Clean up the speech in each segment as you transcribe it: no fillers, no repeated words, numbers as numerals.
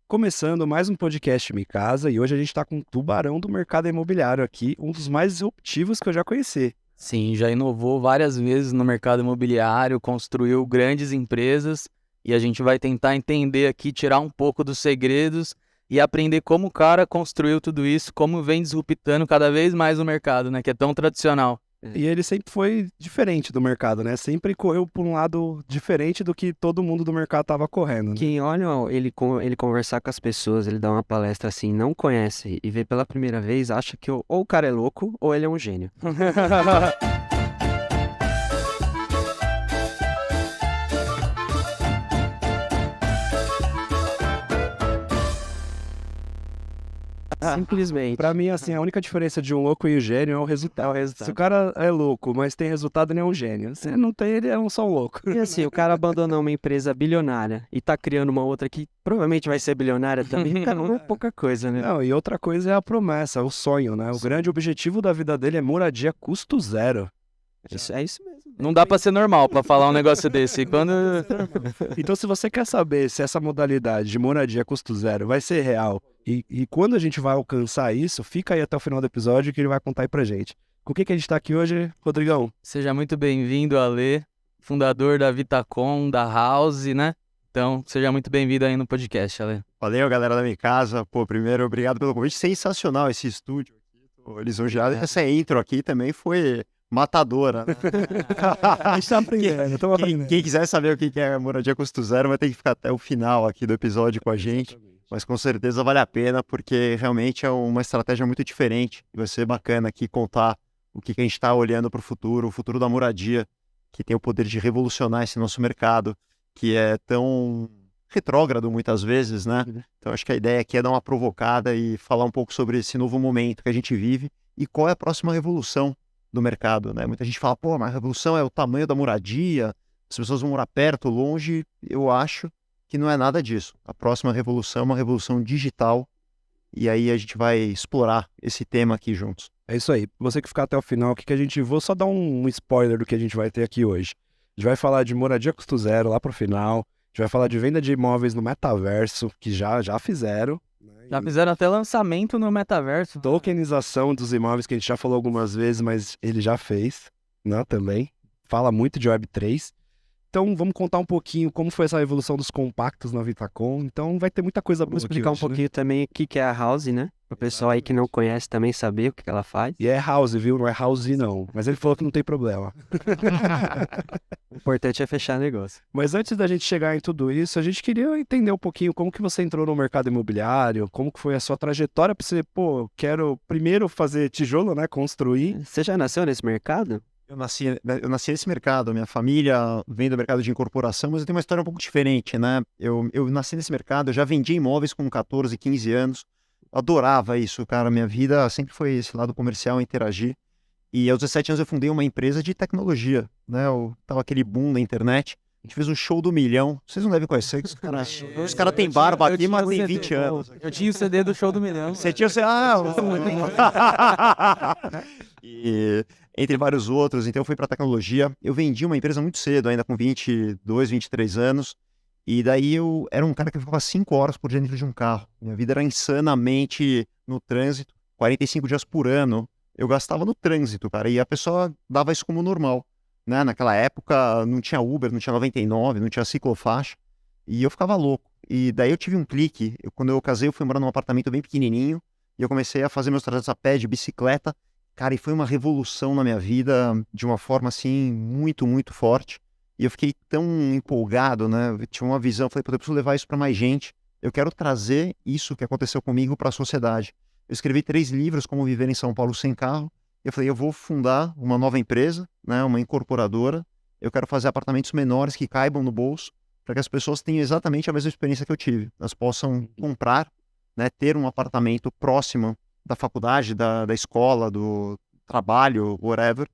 Começando mais um podcast Minha Casa e hoje a gente está com um tubarão do mercado imobiliário aqui, um dos mais disruptivos que eu já conheci. Sim, já inovou várias vezes no mercado imobiliário, construiu grandes empresas e a gente vai tentar entender aqui, tirar um pouco dos segredos e aprender como o cara construiu tudo isso, como vem disruptando cada vez mais o mercado, né, que é tão tradicional. E ele sempre foi diferente do mercado, né? Sempre correu por um lado diferente do que todo mundo do mercado estava correndo, né? Quem olha ele conversar com as pessoas, ele dá uma palestra assim, não conhece e vê pela primeira vez, acha que ou o cara é louco ou ele é um gênio. Simplesmente. Pra mim, assim, a única diferença de um louco e um gênio é o resultado. Se o cara é louco, mas tem resultado, ele é um gênio. Se não tem, ele é só um louco. E assim, o cara abandonou uma empresa bilionária e tá criando uma outra que provavelmente vai ser bilionária também. Cara, não é pouca coisa, né? Não, e outra coisa é a promessa, o sonho, né? O grande objetivo da vida dele é moradia custo zero. É isso mesmo. Não dá pra ser normal pra falar um negócio desse. Quando Então, se você quer saber se essa modalidade de moradia custo zero vai ser real e quando a gente vai alcançar isso, fica aí até o final do episódio que ele vai contar aí pra gente. Com o que a gente tá aqui hoje, Rodrigão? Seja muito bem-vindo, Alê, fundador da Vitacom, da House, né? Então, seja muito bem-vindo aí no podcast, Alê. Valeu, galera da minha casa. Pô, primeiro, obrigado pelo convite. Sensacional esse estúdio aqui. Tô lisonjeado. Essa intro aqui também foi matadora, né? A gente tá aprendendo, estamos aprendendo. Quem quiser saber o que é moradia custo zero vai ter que ficar até o final aqui do episódio com a gente. Mas com certeza vale a pena, porque realmente é uma estratégia muito diferente. E vai ser bacana aqui contar o que a gente está olhando para o futuro da moradia, que tem o poder de revolucionar esse nosso mercado, que é tão retrógrado muitas vezes, né? Então acho que a ideia aqui é dar uma provocada e falar um pouco sobre esse novo momento que a gente vive e qual é a próxima revolução do mercado, né? Muita gente fala, pô, mas a revolução é o tamanho da moradia, as pessoas vão morar perto, longe. Eu acho que não é nada disso. A próxima revolução é uma revolução digital e aí a gente vai explorar esse tema aqui juntos. É isso aí. Você que ficar até o final, vou só dar um spoiler do que a gente vai ter aqui hoje. A gente vai falar de moradia custo zero lá pro final. A gente vai falar de venda de imóveis no metaverso, que já fizeram. Já fizeram até lançamento no metaverso. Tokenização dos imóveis, que a gente já falou algumas vezes, mas ele já fez, né, também. Fala muito de Web3. Então, vamos contar um pouquinho como foi essa evolução dos compactos na Vitacom. Então, vai ter muita coisa boa Vamos explicar aqui um pouquinho também o que é a House, né? Para o pessoal aí que não conhece também saber o que ela faz. E é house, viu? Não é house, não. Mas ele falou que não tem problema. O importante é fechar negócio. Mas antes da gente chegar em tudo isso, a gente queria entender um pouquinho como que você entrou no mercado imobiliário, como que foi a sua trajetória para você, quero primeiro fazer tijolo, né? Construir. Você já nasceu nesse mercado? Eu nasci nesse mercado, minha família vem do mercado de incorporação, mas eu tenho uma história um pouco diferente, né? Eu nasci nesse mercado, eu já vendi imóveis com 14, 15 anos, adorava isso, cara, minha vida sempre foi esse lado comercial, interagir, e aos 17 anos eu fundei uma empresa de tecnologia, né? Tava aquele boom da internet, a gente fez o show do milhão, vocês não devem conhecer, os caras têm barba aqui, mas tem 20 anos. Eu tinha o CD do show do milhão. Você tinha o CD, e entre vários outros, então eu fui para tecnologia. Eu vendi uma empresa muito cedo, ainda com 22, 23 anos. E daí eu era um cara que ficava 5 horas por dia dentro de um carro. Minha vida era insanamente no trânsito, 45 dias por ano. Eu gastava no trânsito, cara, e a pessoa dava isso como normal, né? Naquela época não tinha Uber, não tinha 99, não tinha ciclofaixa. E eu ficava louco. E daí eu tive um clique. Quando eu casei, eu fui morar num apartamento bem pequenininho. E eu comecei a fazer meus trajetos a pé, de bicicleta. Cara, e foi uma revolução na minha vida, de uma forma, assim, muito, muito forte. E eu fiquei tão empolgado, né? Eu tinha uma visão, falei, pô, eu preciso levar isso para mais gente. Eu quero trazer isso que aconteceu comigo para a sociedade. Eu escrevi 3 livros, Como Viver em São Paulo Sem Carro. Eu falei, eu vou fundar uma nova empresa, né? Uma incorporadora. Eu quero fazer apartamentos menores que caibam no bolso, para que as pessoas tenham exatamente a mesma experiência que eu tive. Elas possam comprar, né? Ter um apartamento próximo da faculdade, da escola, do trabalho, whatever,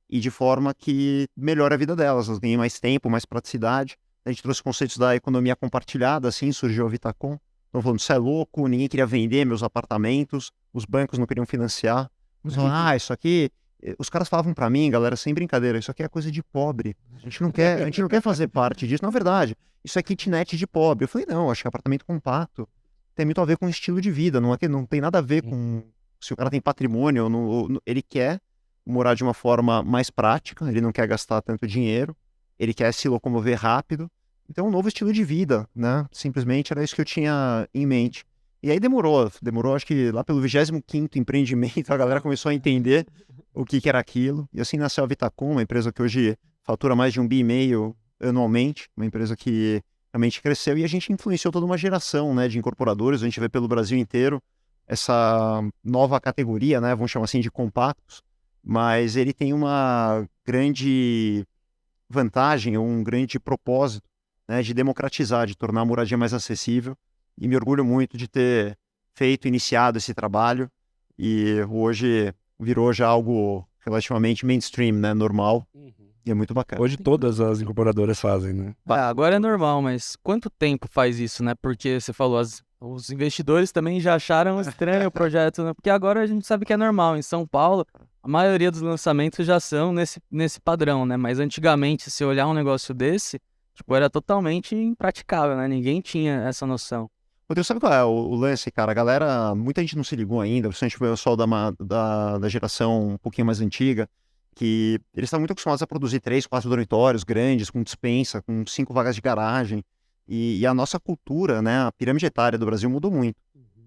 e de forma que melhore a vida delas, elas ganhem mais tempo, mais praticidade. A gente trouxe conceitos da economia compartilhada, assim surgiu a Vitacom. Então falando, isso é louco, ninguém queria vender meus apartamentos, os bancos não queriam financiar. Isso aqui, os caras falavam pra mim, galera, sem brincadeira, isso aqui é coisa de pobre, a gente não quer fazer parte disso. Na verdade, isso é kitnet de pobre. Eu falei, não, acho que é apartamento compacto, tem muito a ver com o estilo de vida, não tem nada a ver com se o cara tem patrimônio ou não, ele quer morar de uma forma mais prática, ele não quer gastar tanto dinheiro, ele quer se locomover rápido, então é um novo estilo de vida, né? Simplesmente era isso que eu tinha em mente. E aí demorou acho que lá pelo 25º empreendimento a galera começou a entender o que era aquilo, e assim nasceu a Vitacom, uma empresa que hoje fatura mais de 1,5 bilhão anualmente, uma empresa que realmente cresceu e a gente influenciou toda uma geração, né, de incorporadores. A gente vê pelo Brasil inteiro essa nova categoria, né, vamos chamar assim de compactos, mas ele tem uma grande vantagem, um grande propósito, né, de democratizar, de tornar a moradia mais acessível, e me orgulho muito de ter iniciado esse trabalho, e hoje virou já algo relativamente mainstream, né, normal, e é muito bacana. Hoje todas as incorporadoras fazem, né? Agora é normal, mas quanto tempo faz isso, né? Porque você falou, os investidores também já acharam estranho o projeto, né? Porque agora a gente sabe que é normal. Em São Paulo, a maioria dos lançamentos já são nesse padrão, né? Mas antigamente, se olhar um negócio desse, tipo, era totalmente impraticável, né? Ninguém tinha essa noção. Rodrigo, sabe qual é o lance, cara? A galera, muita gente não se ligou ainda, principalmente o pessoal da geração um pouquinho mais antiga, que eles estavam muito acostumados a produzir 3, 4 dormitórios grandes, com despensa, com 5 vagas de garagem. E a nossa cultura, né, a pirâmide etária do Brasil mudou muito.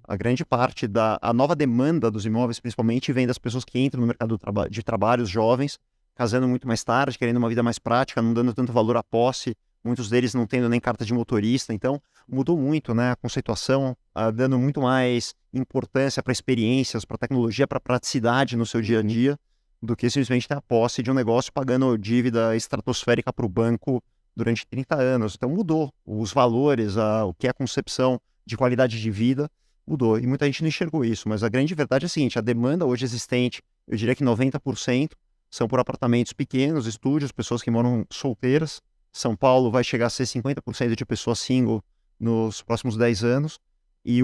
A grande parte a nova demanda dos imóveis, principalmente, vem das pessoas que entram no mercado de trabalho, os jovens, casando muito mais tarde, querendo uma vida mais prática, não dando tanto valor à posse, muitos deles não tendo nem carta de motorista. Então, mudou muito, né, a conceituação, dando muito mais importância para experiências, para tecnologia, para praticidade no seu dia a dia, do que simplesmente ter a posse de um negócio pagando dívida estratosférica para o banco durante 30 anos. Então mudou os valores, o que é a concepção de qualidade de vida, mudou. E muita gente não enxergou isso, mas a grande verdade é a seguinte, a demanda hoje existente, eu diria que 90% são por apartamentos pequenos, estúdios, pessoas que moram solteiras. São Paulo vai chegar a ser 50% de pessoas single nos próximos 10 anos. E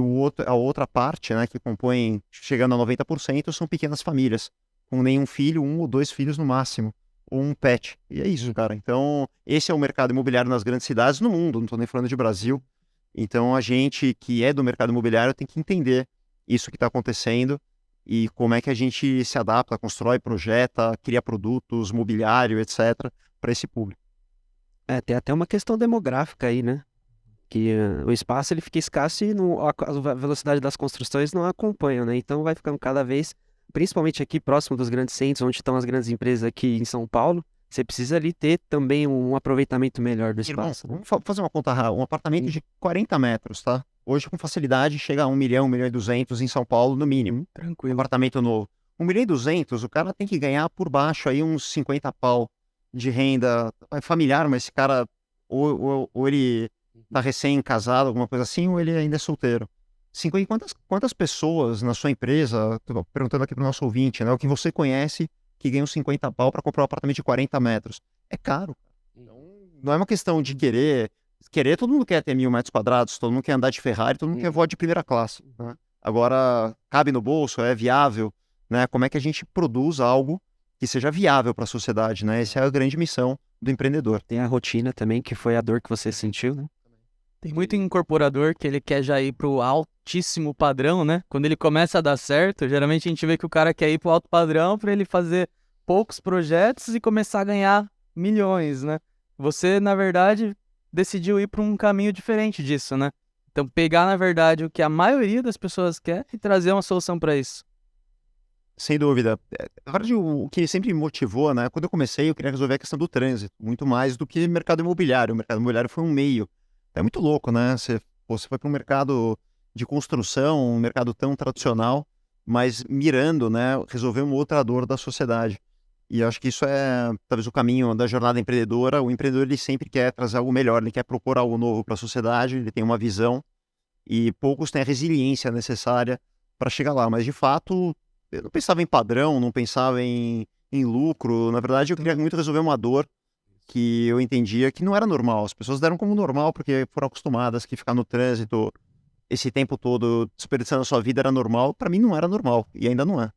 a outra parte, né, que compõe, chegando a 90%, são pequenas famílias, com nenhum filho, 1 ou 2 filhos no máximo, ou um pet. E é isso, cara. Então, esse é o mercado imobiliário nas grandes cidades no mundo, não estou nem falando de Brasil. Então, a gente que é do mercado imobiliário tem que entender isso que está acontecendo e como é que a gente se adapta, constrói, projeta, cria produtos, mobiliário, etc., para esse público. Tem até uma questão demográfica aí, né? Que o espaço ele fica escasso e a velocidade das construções não acompanha, né? Então vai ficando cada vez, principalmente aqui próximo dos grandes centros, onde estão as grandes empresas aqui em São Paulo, você precisa ali ter também um aproveitamento melhor do espaço. Irmão, vamos fazer uma conta rápida. Um apartamento de 40 metros, tá? Hoje, com facilidade, chega a 1 milhão, 1 milhão e 200 em São Paulo, no mínimo. Tranquilo. Apartamento novo. 1 milhão e 200, o cara tem que ganhar por baixo aí uns 50 pau de renda familiar, mas esse cara, ou ele tá recém-casado, alguma coisa assim, ou ele ainda é solteiro. Quantas pessoas na sua empresa, tô perguntando aqui pro nosso ouvinte, né, o que você conhece que ganham 50 pau para comprar um apartamento de 40 metros? É caro. Então, não é uma questão de querer, todo mundo quer ter 1.000 metros quadrados, todo mundo quer andar de Ferrari, todo mundo quer voar de primeira classe. Né? Agora, cabe no bolso, é viável, né? Como é que a gente produz algo que seja viável para a sociedade, né? Essa é a grande missão do empreendedor. Tem a rotina também, que foi a dor que você sentiu, né? Tem muito incorporador que ele quer já ir pro altíssimo padrão, né? Quando ele começa a dar certo, geralmente a gente vê que o cara quer ir pro alto padrão para ele fazer poucos projetos e começar a ganhar milhões, né? Você, na verdade, decidiu ir para um caminho diferente disso, né? Então, pegar, na verdade, o que a maioria das pessoas quer e trazer uma solução para isso. Sem dúvida. Na verdade, o que sempre me motivou, né? Quando eu comecei, eu queria resolver a questão do trânsito, muito mais do que mercado imobiliário. O mercado imobiliário foi um meio. É muito louco, né? Você foi para um mercado de construção, um mercado tão tradicional, mas mirando, né? Resolver uma outra dor da sociedade. E acho que isso é talvez o caminho da jornada empreendedora. O empreendedor ele sempre quer trazer algo melhor, ele quer propor algo novo para a sociedade, ele tem uma visão e poucos têm a resiliência necessária para chegar lá. Mas de fato, eu não pensava em padrão, não pensava em lucro. Na verdade, eu queria muito resolver uma dor que eu entendia que não era normal. As pessoas deram como normal porque foram acostumadas que ficar no trânsito esse tempo todo desperdiçando a sua vida era normal. Para mim não era normal e ainda não é.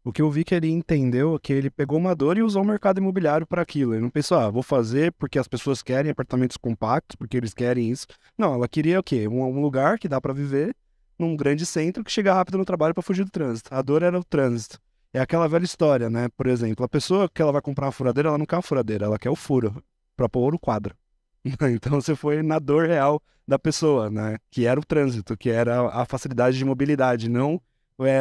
O que eu vi que ele entendeu é que ele pegou uma dor e usou o mercado imobiliário para aquilo. Ele não pensou, vou fazer porque as pessoas querem apartamentos compactos, porque eles querem isso. Não, ela queria o quê? Um lugar que dá para viver num grande centro que chega rápido no trabalho para fugir do trânsito. A dor era o trânsito. É aquela velha história, né? Por exemplo, a pessoa que ela vai comprar uma furadeira, ela não quer uma furadeira, ela quer o furo para pôr o quadro. Então você foi na dor real da pessoa, né? Que era o trânsito, que era a facilidade de mobilidade, não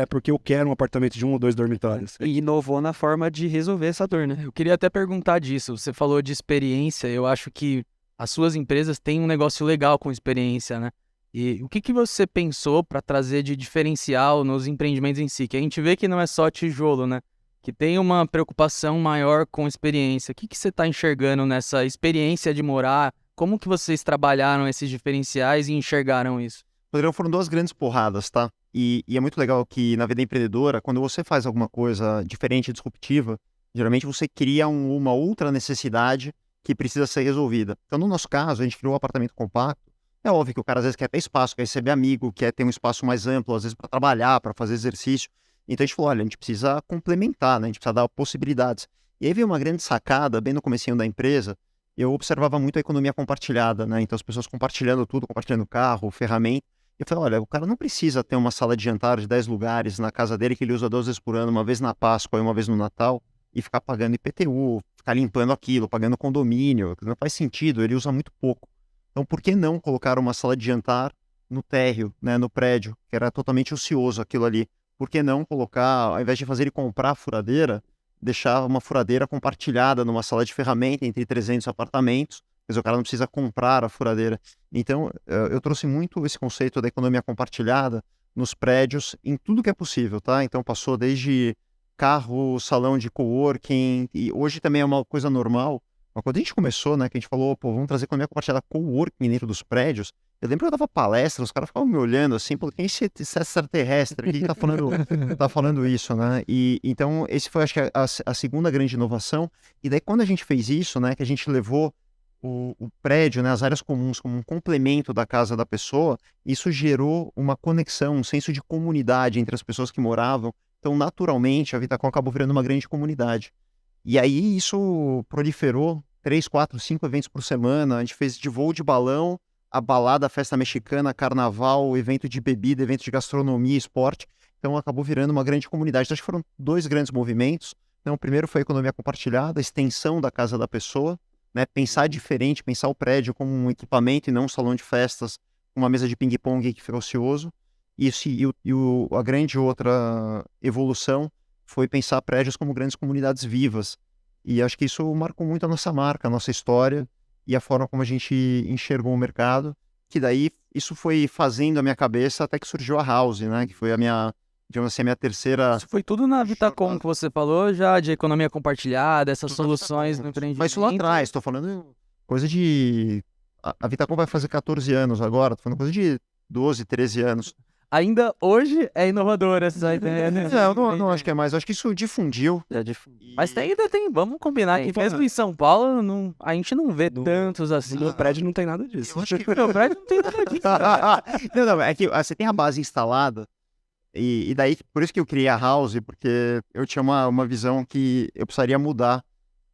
porque eu quero um apartamento de 1 ou 2 dormitórios. E inovou na forma de resolver essa dor, né? Eu queria até perguntar disso. Você falou de experiência. Eu acho que as suas empresas têm um negócio legal com experiência, né? E o que você pensou para trazer de diferencial nos empreendimentos em si? Que a gente vê que não é só tijolo, né? Que tem uma preocupação maior com experiência. O que você está enxergando nessa experiência de morar? Como que vocês trabalharam esses diferenciais e enxergaram isso? Rodrigo, foram 2 grandes porradas, tá? E é muito legal que na vida empreendedora, quando você faz alguma coisa diferente e disruptiva, geralmente você cria uma outra necessidade que precisa ser resolvida. Então, no nosso caso, a gente criou um apartamento compacto. É óbvio que o cara às vezes quer ter espaço, quer receber amigo, quer ter um espaço mais amplo, às vezes para trabalhar, para fazer exercício. Então a gente falou, olha, a gente precisa complementar, né? A gente precisa dar possibilidades. E aí veio uma grande sacada, bem no comecinho da empresa, eu observava muito a economia compartilhada, né? Então as pessoas compartilhando tudo, compartilhando carro, ferramenta. E eu falei, olha, o cara não precisa ter uma sala de jantar de 10 lugares na casa dele que ele usa 2 vezes por ano, uma vez na Páscoa e uma vez no Natal, e ficar pagando IPTU, ficar limpando aquilo, pagando condomínio. Não faz sentido, ele usa muito pouco. Então por que não colocar uma sala de jantar no térreo, né, no prédio, que era totalmente ocioso aquilo ali? Por que não colocar, ao invés de fazer ele comprar a furadeira, deixar uma furadeira compartilhada numa sala de ferramenta entre 300 apartamentos? Quer dizer, o cara não precisa comprar a furadeira. Então, eu trouxe muito esse conceito da economia compartilhada nos prédios, em tudo que é possível, tá? Então, passou desde carro, salão de coworking, e hoje também é uma coisa normal. Mas quando a gente começou, né, que a gente falou, pô, vamos trazer economia compartilhada coworking dentro dos prédios, eu lembro que eu dava palestra, os caras ficavam me olhando assim, pô, quem é esse extraterrestre aqui que tá falando isso, né? E então, esse foi, acho que, a segunda grande inovação. E daí, quando a gente fez isso, né, que a gente levou o prédio, né, as áreas comuns como um complemento da casa da pessoa, isso gerou uma conexão, um senso de comunidade entre as pessoas que moravam. Então, naturalmente, a Vitacom acabou virando uma grande comunidade. E aí isso proliferou 3, 4, 5 eventos por semana. A gente fez de voo de balão, a balada, a festa mexicana, carnaval, evento de bebida, evento de gastronomia, esporte. Então acabou virando uma grande comunidade. Então, acho que foram 2 grandes movimentos. Então, o primeiro foi a economia compartilhada, a extensão da casa da pessoa, né? Pensar diferente, pensar o prédio como um equipamento e não um salão de festas, uma mesa de ping-pong que fica ocioso. Isso, a grande outra evolução foi pensar prédios como grandes comunidades vivas. E acho que isso marcou muito a nossa marca, a nossa história e a forma como a gente enxergou o mercado, que daí isso foi fazendo a minha cabeça até que surgiu a House, né? Que foi a minha, digamos assim, a minha terceira... Isso foi tudo na Vitacom que você falou já, de economia compartilhada, essas soluções no empreendimento. Mas isso lá atrás, estou falando coisa de... A Vitacom vai fazer 14 anos agora, estou falando coisa de 12, 13 anos. Ainda hoje é inovadora essa ideia, né? Não acho que é mais, acho que isso difundiu. Mas ainda tem, vamos combinar que mesmo em São Paulo, a gente não vê tantos assim. No prédio não tem nada disso. Eu acho que... No prédio não tem nada disso, cara. Não, é que você tem a base instalada, e daí, por isso que eu criei a House, porque eu tinha uma visão que eu precisaria mudar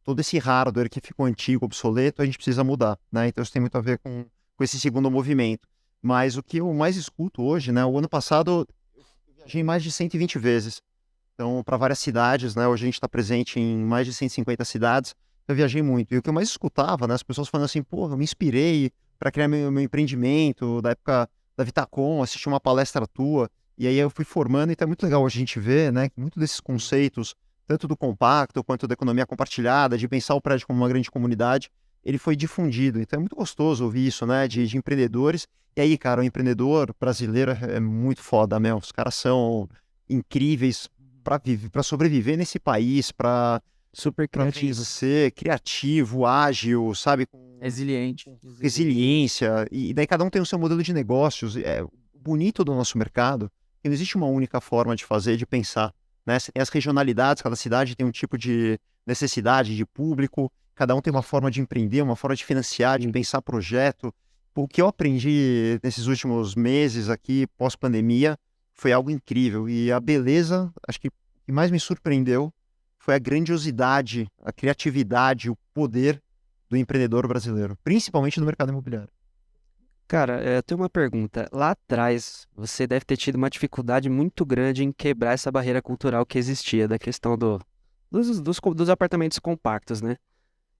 todo esse hardware que ficou antigo, obsoleto, a gente precisa mudar, né? Então isso tem muito a ver com esse segundo movimento. Mas o que eu mais escuto hoje, né? O ano passado eu viajei mais de 120 vezes. Então, para várias cidades, né? Hoje a gente está presente em mais de 150 cidades. Eu viajei muito. E o que eu mais escutava, né? As pessoas falando assim, pô, eu me inspirei para criar meu empreendimento, da época da Vitacom, assisti uma palestra tua. E aí eu fui formando, então é muito legal hoje a gente ver, né? Que muitos desses conceitos, tanto do compacto quanto da economia compartilhada, de pensar o prédio como uma grande comunidade, ele foi difundido. Então é muito gostoso ouvir isso, né? De empreendedores. E aí, cara, o empreendedor brasileiro é muito foda, meu. Os caras são incríveis para sobreviver nesse país, para Super criativo. ser criativo, ágil, sabe? Com Resiliente. resiliência. E daí cada um tem o seu modelo de negócios. É bonito do nosso mercado que não existe uma única forma de fazer, de pensar, né? Você tem as regionalidades, cada cidade tem um tipo de necessidade de público, cada um tem uma forma de empreender, uma forma de financiar, de pensar projeto. O que eu aprendi nesses últimos meses aqui, pós-pandemia, foi algo incrível. E a beleza, acho que que mais me surpreendeu foi a grandiosidade, a criatividade, o poder do empreendedor brasileiro, principalmente no mercado imobiliário. Cara, eu tenho uma pergunta. Lá atrás, você deve ter tido uma dificuldade muito grande em quebrar essa barreira cultural que existia da questão dos apartamentos compactos, né?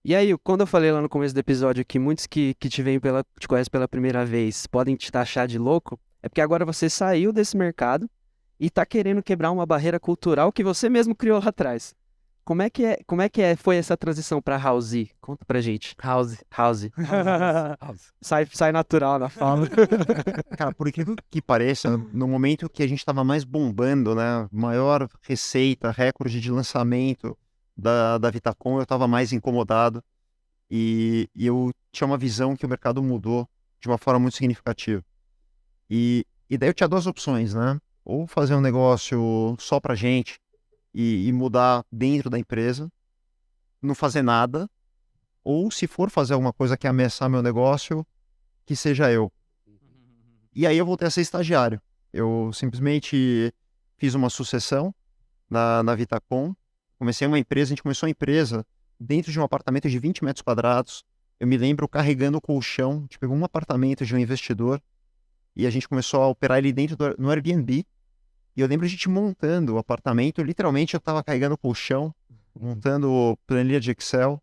E aí, quando eu falei lá no começo do episódio que muitos que te conhecem pela primeira vez podem te taxar de louco, é porque agora você saiu desse mercado e tá querendo quebrar uma barreira cultural que você mesmo criou lá atrás. Foi essa transição pra House? Conta pra gente. House. House. Sai natural na fala. Cara, por incrível que pareça, no momento que a gente estava mais bombando, né, maior receita, recorde de lançamento da Vitacom, eu estava mais incomodado e eu tinha uma visão que o mercado mudou de uma forma muito significativa. E daí eu tinha duas opções, né? Ou fazer um negócio só pra gente e mudar dentro da empresa, não fazer nada, ou se for fazer alguma coisa que ameaçar meu negócio, que seja eu. E aí eu voltei a ser estagiário. Eu simplesmente fiz uma sucessão na Vitacom, comecei uma empresa, a gente começou a empresa dentro de um apartamento de 20 metros quadrados. Eu me lembro carregando o colchão, a gente pegou um apartamento de um investidor e a gente começou a operar ele no Airbnb. E eu lembro a gente montando o apartamento, literalmente eu estava carregando o colchão, montando planilha de Excel,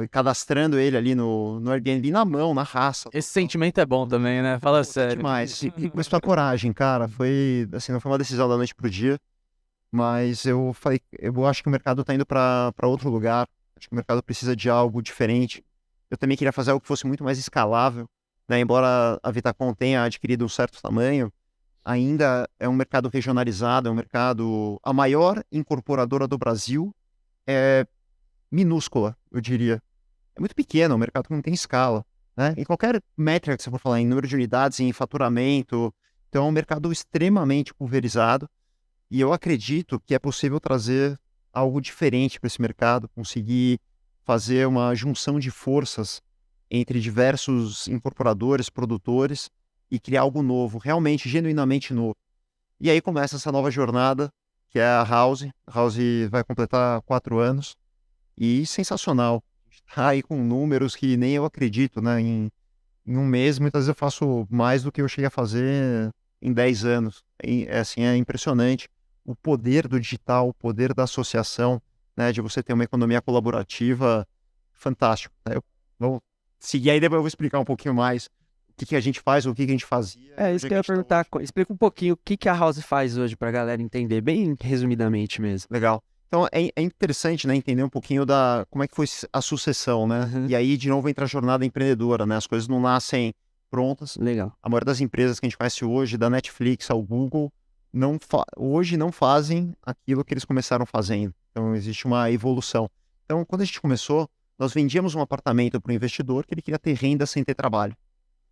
cadastrando ele ali no Airbnb na mão, na raça. Esse sentimento é bom também, né? Fala sério. Demais. E com isso a coragem, cara. Foi, assim, não foi uma decisão da noite pro dia, mas eu falei, eu acho que o mercado tá indo para outro lugar. Acho que o mercado precisa de algo diferente. Eu também queria fazer algo que fosse muito mais escalável, né? Embora a Vitacom tenha adquirido um certo tamanho, ainda é um mercado regionalizado, é um mercado... A maior incorporadora do Brasil é minúscula, eu diria. É muito pequeno, é um mercado que não tem escala, né? Em qualquer métrica que você for falar, em número de unidades, em faturamento, então é um mercado extremamente pulverizado e eu acredito que é possível trazer algo diferente para esse mercado, conseguir fazer uma junção de forças entre diversos incorporadores, produtores e criar algo novo, realmente, genuinamente novo. E aí começa essa nova jornada, que é a House. A House vai completar 4 anos. E sensacional. Está aí com números que nem eu acredito, né? Em um mês, muitas vezes eu faço mais do que eu cheguei a fazer em 10 anos. Assim, é impressionante o poder do digital, o poder da associação, né? De você ter uma economia colaborativa, fantástico. Né? Vou seguir aí, depois eu vou explicar um pouquinho mais o que a gente faz, o que a gente fazia. Isso que eu ia perguntar. Explica um pouquinho o que a House faz hoje para a galera entender, bem resumidamente mesmo. Legal. Então, é interessante, né, entender um pouquinho como é que foi a sucessão, né? Uhum. E aí, de novo, entra a jornada empreendedora, né? As coisas não nascem prontas. Legal. A maioria das empresas que a gente conhece hoje, da Netflix ao Google, hoje não fazem aquilo que eles começaram fazendo. Então, existe uma evolução. Então, quando a gente começou, nós vendíamos um apartamento para o investidor que ele queria ter renda sem ter trabalho.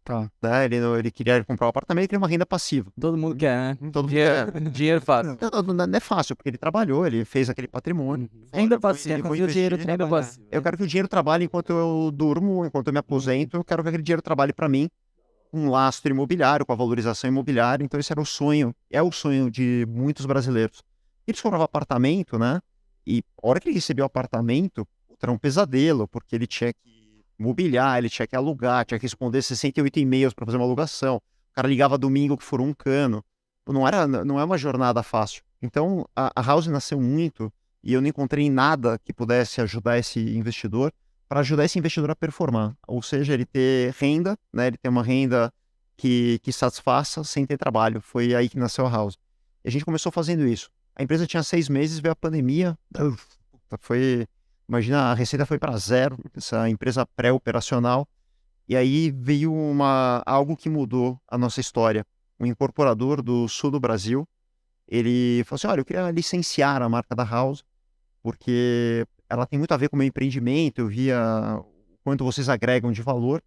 Tá. Né? Ele queria comprar um apartamento e queria uma renda passiva. Todo mundo quer, né? Todo mundo Dinheiro fácil. Não é fácil, porque ele trabalhou, ele fez aquele patrimônio. Ainda passiva, vou o dinheiro investir. ainda passiva. Eu quero que o dinheiro trabalhe enquanto eu durmo, enquanto eu me aposento. Eu quero que aquele dinheiro trabalhe para mim, um lastro imobiliário, com a valorização imobiliária. Então esse era o sonho, é o sonho de muitos brasileiros. Eles compravam apartamento, né? E a hora que ele recebeu o apartamento, era um pesadelo, porque ele tinha que mobiliar, ele tinha que alugar, tinha que responder 68 e-mails para fazer uma alugação. O cara ligava domingo que furou um cano. Não é uma jornada fácil. Então, a House nasceu muito e eu não encontrei nada que pudesse ajudar esse investidor para ajudar esse investidor a performar. Ou seja, ele ter renda, né? Ele ter uma renda que satisfaça sem ter trabalho. Foi aí que nasceu a House. E a gente começou fazendo isso. A empresa tinha 6 meses, veio a pandemia. Imagina, a receita foi para zero, essa empresa pré-operacional. E aí veio algo que mudou a nossa história. Um incorporador do sul do Brasil, ele falou assim, olha, eu queria licenciar a marca da House, porque ela tem muito a ver com o meu empreendimento, eu via o quanto vocês agregam de valor.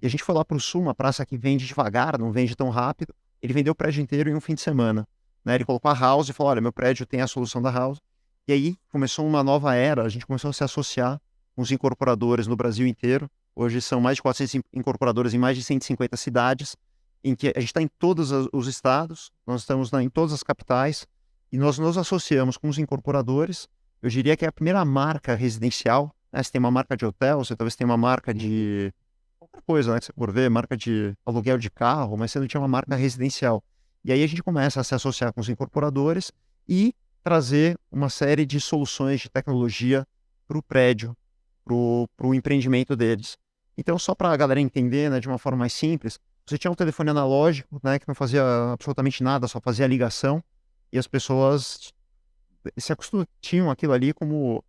E a gente foi lá para o sul, uma praça que vende devagar, não vende tão rápido. Ele vendeu o prédio inteiro em um fim de semana. Né? Ele colocou a House e falou, olha, meu prédio tem a solução da House. E aí começou uma nova era, a gente começou a se associar com os incorporadores no Brasil inteiro. Hoje são mais de 400 incorporadores em mais de 150 cidades, em que a gente está em todos os estados, nós estamos em todas as capitais, e nós nos associamos com os incorporadores. Eu diria que é a primeira marca residencial, né? Você tem uma marca de hotel, você talvez tenha uma marca de qualquer coisa, né, que você for ver, marca de aluguel de carro, mas você não tinha uma marca residencial. E aí a gente começa a se associar com os incorporadores e trazer uma série de soluções de tecnologia para o prédio, para o empreendimento deles. Então, só para a galera entender, né, de uma forma mais simples, você tinha um telefone analógico, né, que não fazia absolutamente nada, só fazia ligação, e as pessoas tinham aquilo ali como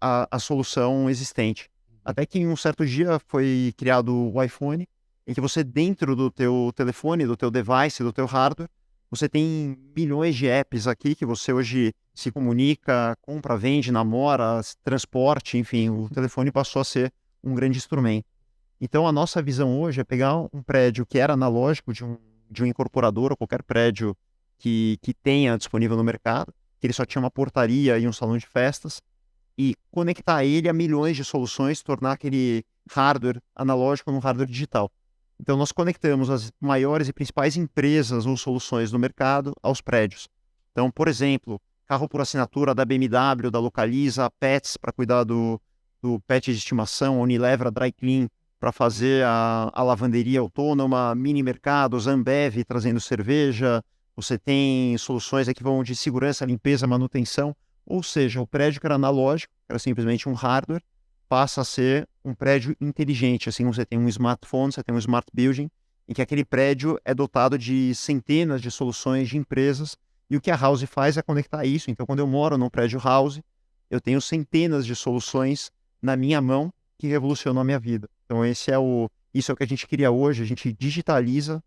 a solução existente. Até que em um certo dia foi criado o iPhone, em que você dentro do teu telefone, do teu device, do teu hardware, você tem milhões de apps aqui que você hoje se comunica, compra, vende, namora, transporte, enfim, o telefone passou a ser um grande instrumento. Então a nossa visão hoje é pegar um prédio que era analógico de um incorporador ou qualquer prédio que tenha disponível no mercado, que ele só tinha uma portaria e um salão de festas, e conectar ele a milhões de soluções, tornar aquele hardware analógico num hardware digital. Então, nós conectamos as maiores e principais empresas ou soluções do mercado aos prédios. Então, por exemplo, carro por assinatura da BMW, da Localiza, Pets para cuidar do pet de estimação, Unilever, Dry Clean para fazer a lavanderia autônoma, mini mercados, Ambev trazendo cerveja. Você tem soluções que vão de segurança, limpeza, manutenção. Ou seja, o prédio que era analógico, que era simplesmente um hardware, passa a ser um prédio inteligente. Assim, você tem um smartphone, você tem um smart building, em que aquele prédio é dotado de centenas de soluções de empresas, e o que a House faz é conectar isso. Então, quando eu moro num prédio House, eu tenho centenas de soluções na minha mão que revolucionam a minha vida. Então, isso é o que a gente cria hoje, a gente digitaliza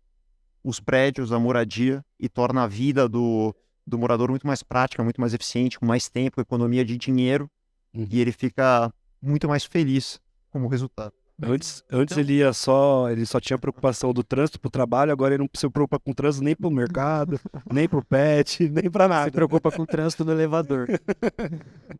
os prédios, a moradia, e torna a vida do morador muito mais prática, muito mais eficiente, com mais tempo, economia de dinheiro, e ele fica muito mais feliz como resultado. Antes ele só tinha preocupação do trânsito pro trabalho, agora ele não se preocupa com o trânsito nem pro mercado, nem pro pet, nem pra Se nada. preocupa com o trânsito no elevador.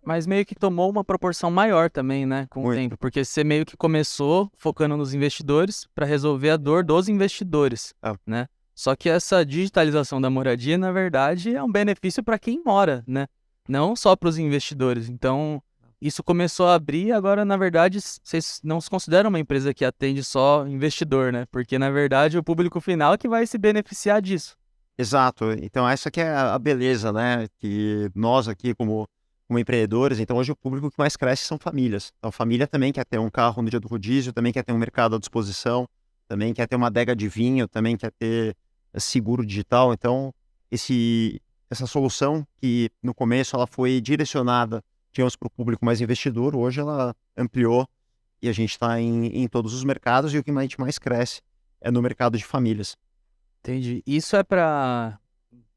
Mas meio que tomou uma proporção maior também, né, com o Muito. tempo, porque você meio que começou focando nos investidores para resolver a dor dos investidores, Ah. né? Só que essa digitalização da moradia, na verdade, é um benefício para quem mora, né? Não só para os investidores. Então, isso começou a abrir, agora, na verdade, vocês não se consideram uma empresa que atende só investidor, né? Porque, na verdade, o público final é que vai se beneficiar disso. Exato. Então, essa que é a beleza, né? Que nós aqui, como empreendedores, então hoje o público que mais cresce são famílias. Então, a família também quer ter um carro no dia do rodízio, também quer ter um mercado à disposição, também quer ter uma adega de vinho, também quer ter seguro digital. Então, essa solução que no começo ela foi direcionada, digamos, para o público mais investidor, hoje ela ampliou e a gente está em todos os mercados, e o que a gente mais cresce é no mercado de famílias. Entendi. Isso é para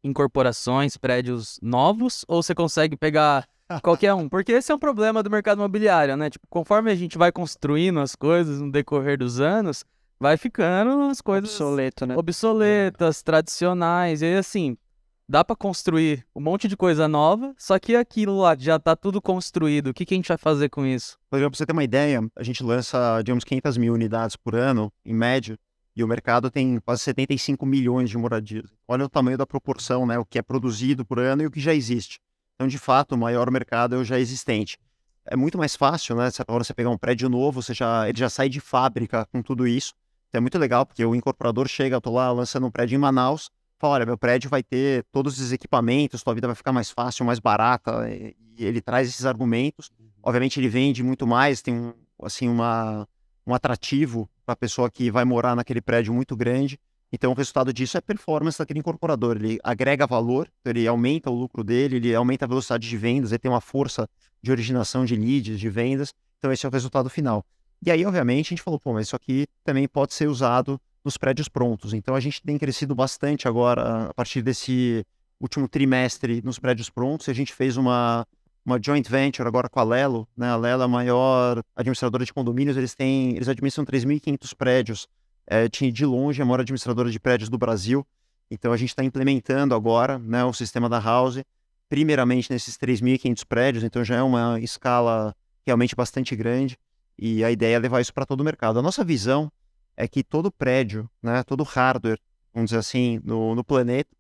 incorporações, prédios novos, ou você consegue pegar qualquer um? Porque esse é um problema do mercado imobiliário, né? Tipo, conforme a gente vai construindo as coisas no decorrer dos anos, vai ficando as coisas Obsoleto, né? obsoletas, tradicionais, e aí, assim, dá pra construir um monte de coisa nova, só que aquilo lá já tá tudo construído. O que que a gente vai fazer com isso? Por exemplo, pra você ter uma ideia, a gente lança, digamos, 500 mil unidades por ano, em média, e o mercado tem quase 75 milhões de moradias. Olha o tamanho da proporção, né? O que é produzido por ano e o que já existe. Então, de fato, o maior mercado é o já existente. É muito mais fácil, né? Agora você pegar um prédio novo, ele já sai de fábrica com tudo isso. Então, é muito legal, porque o incorporador chega, eu tô lá lançando um prédio em Manaus, fala, olha, meu prédio vai ter todos os equipamentos, tua vida vai ficar mais fácil, mais barata, e ele traz esses argumentos. Obviamente, ele vende muito mais, tem um atrativo para a pessoa que vai morar naquele prédio muito grande. Então, o resultado disso é a performance daquele incorporador. Ele agrega valor, ele aumenta o lucro dele, ele aumenta a velocidade de vendas, ele tem uma força de originação de leads, de vendas. Então, esse é o resultado final. E aí, obviamente, a gente falou, pô, mas isso aqui também pode ser usado nos prédios prontos. Então, a gente tem crescido bastante agora, a partir desse último trimestre, nos prédios prontos. E a gente fez uma joint venture agora com a Lelo, né? A Lelo é a maior administradora de condomínios, eles administram 3.500 prédios, de longe a maior administradora de prédios do Brasil. Então a gente está implementando agora, né, o sistema da House, primeiramente nesses 3.500 prédios, então já é uma escala realmente bastante grande, e a ideia é levar isso para todo o mercado. A nossa visão é que todo prédio, né, todo hardware, vamos dizer assim, no planeta,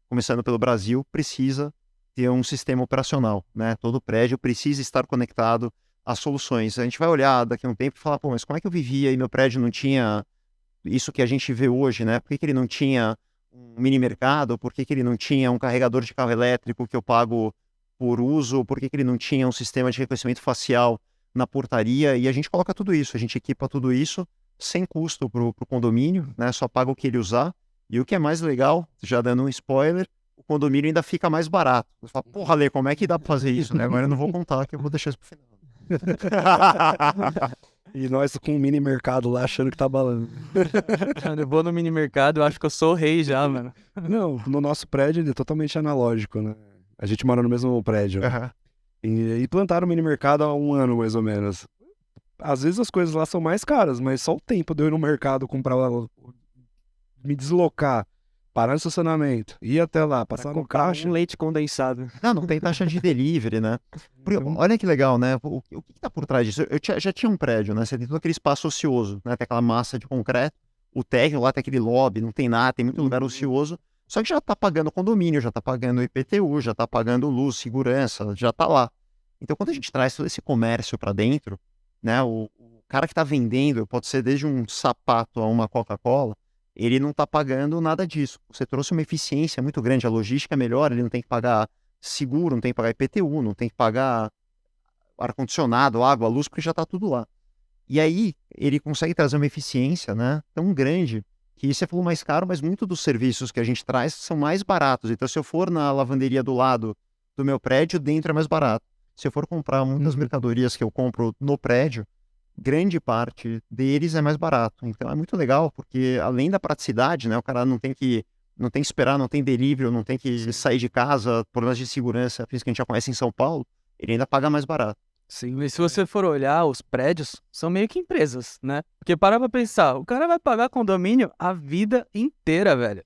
começando pelo Brasil, precisa ter um sistema operacional, né? Todo prédio precisa estar conectado às soluções. A gente vai olhar daqui a um tempo e falar, pô, mas como é que eu vivia e meu prédio não tinha isso que a gente vê hoje, né? Por que que ele não tinha um mini mercado? Por que que ele não tinha um carregador de carro elétrico que eu pago por uso? Por que que ele não tinha um sistema de reconhecimento facial na portaria? E a gente coloca tudo isso, a gente equipa tudo isso sem custo para o condomínio, né? Só paga o que ele usar. E o que é mais legal, já dando um spoiler, o condomínio ainda fica mais barato. Você fala, porra, Lê, como é que dá para fazer isso? Né? Agora eu não vou contar, que eu vou deixar isso pro final. E nós com um mini mercado lá achando que tá balando. Quando eu vou no mini mercado, eu acho que eu sou o rei já, mano. Não, no nosso prédio ele é totalmente analógico, né? A gente mora no mesmo prédio. Aham. E plantaram o mini mercado há 1 ano, mais ou menos. Às vezes as coisas lá são mais caras, mas só o tempo de eu ir no mercado comprar, me deslocar, parar no estacionamento, ir até lá, passar no caixa. Um leite condensado. Não tem taxa de delivery, né? Porque, Então- olha que legal, né? O que está por trás disso? Já tinha um prédio, né? Você tem todo aquele espaço ocioso, né? Tem aquela massa de concreto, o térreo lá tem aquele lobby, não tem nada, tem muito lugar ocioso. Só que já está pagando condomínio, já está pagando IPTU, já está pagando luz, segurança, já está lá. Então, quando a gente traz todo esse comércio para dentro, né? O cara que está vendendo, pode ser desde um sapato a uma Coca-Cola, ele não está pagando nada disso. Você trouxe uma eficiência muito grande, a logística é melhor, ele não tem que pagar seguro, não tem que pagar IPTU, não tem que pagar ar-condicionado, água, luz, porque já está tudo lá. E aí, ele consegue trazer uma eficiência, né, tão grande, que você falou mais caro, mas muitos dos serviços que a gente traz são mais baratos. Então, se eu for na lavanderia do lado do meu prédio, dentro é mais barato. Se eu for comprar muitas mercadorias que eu compro no prédio, grande parte deles é mais barato. Então é muito legal, porque além da praticidade, né, o cara não tem que esperar, não tem delivery, não tem que sair de casa, problemas de segurança, isso que a gente já conhece em São Paulo, ele ainda paga mais barato. Sim, e se você for olhar, os prédios são meio que empresas, né? Porque para pra pensar, o cara vai pagar condomínio a vida inteira, velho.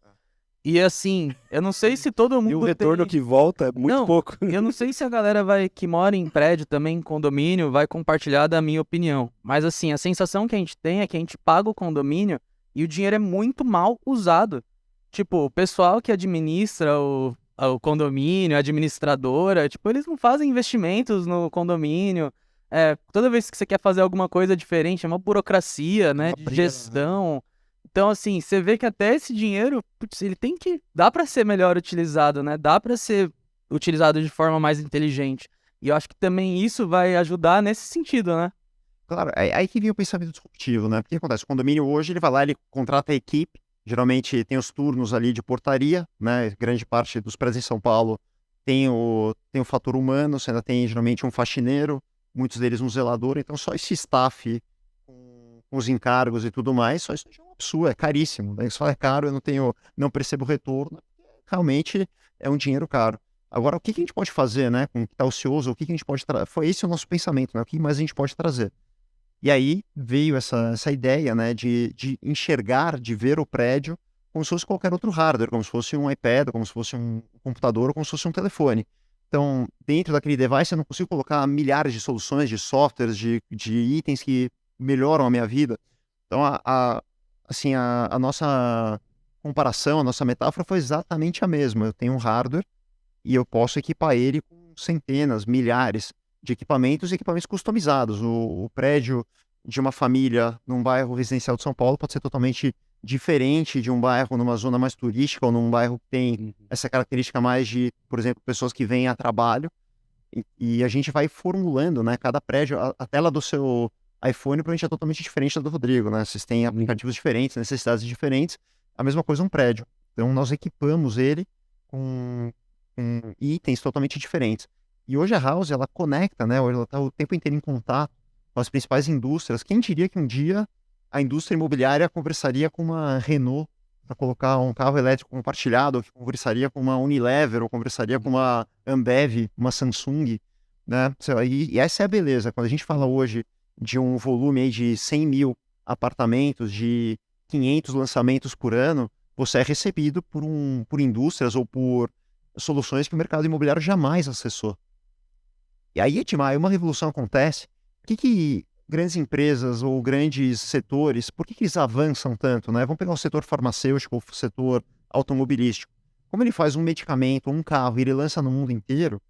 E assim, eu não sei se todo mundo E o retorno tem... que volta é muito Não, pouco. Eu não sei se a galera que mora em prédio também, em condomínio, vai compartilhar da minha opinião. Mas assim, a sensação que a gente tem é que a gente paga o condomínio e o dinheiro é muito mal usado. Tipo, o pessoal que administra o condomínio, a administradora, tipo, eles não fazem investimentos no condomínio. Toda vez que você quer fazer alguma coisa diferente, é uma burocracia, né, Uma de briga, né? gestão. Então, assim, você vê que até esse dinheiro, putz, ele tem que... Dá pra ser melhor utilizado, né? Dá pra ser utilizado de forma mais inteligente. E eu acho que também isso vai ajudar nesse sentido, né? Claro, aí que vem o pensamento disruptivo, né? Porque o que acontece? O condomínio hoje, ele vai lá, ele contrata a equipe, geralmente tem os turnos ali de portaria, né? Grande parte dos prédios em São Paulo tem o fator humano, você ainda tem geralmente um faxineiro, muitos deles um zelador, então só esse staff com os encargos e tudo mais, só isso já é um absurdo, é caríssimo, né? Só é caro, eu não percebo retorno, realmente é um dinheiro caro. Agora, o que que a gente pode fazer, né, com o que está ocioso, o que que a gente pode trazer? Foi esse o nosso pensamento, né? O que mais a gente pode trazer? E aí veio essa ideia, né, de enxergar, de ver o prédio como se fosse qualquer outro hardware, como se fosse um iPad, como se fosse um computador, como se fosse um telefone. Então, dentro daquele device, eu não consigo colocar milhares de soluções, de softwares, de itens que melhoram a minha vida. Então, assim, a nossa comparação, a nossa metáfora foi exatamente a mesma. Eu tenho um hardware e eu posso equipar ele com centenas, milhares de equipamentos e equipamentos customizados. O prédio de uma família num bairro residencial de São Paulo pode ser totalmente diferente de um bairro numa zona mais turística ou num bairro que tem essa característica mais de, por exemplo, pessoas que vêm a trabalho. E a gente vai formulando, né, cada prédio, a tela do seu iPhone provavelmente é totalmente diferente da do Rodrigo, né? Vocês têm aplicativos diferentes, necessidades diferentes. A mesma coisa um prédio. Então nós equipamos ele com itens totalmente diferentes. E hoje a House, ela conecta, né? Ela está o tempo inteiro em contato com as principais indústrias. Quem diria que um dia a indústria imobiliária conversaria com uma Renault para colocar um carro elétrico compartilhado, ou que conversaria com uma Unilever, ou conversaria com uma Ambev, uma Samsung, né? E essa é a beleza. Quando a gente fala hoje de um volume aí de 100 mil apartamentos, de 500 lançamentos por ano, você é recebido por indústrias ou por soluções que o mercado imobiliário jamais acessou. E aí, Edmar, uma revolução acontece. Por que grandes empresas ou grandes setores, por que eles avançam tanto, né? Vamos pegar o setor farmacêutico ou o setor automobilístico. Como ele faz um medicamento, um carro, e ele lança no mundo inteiro,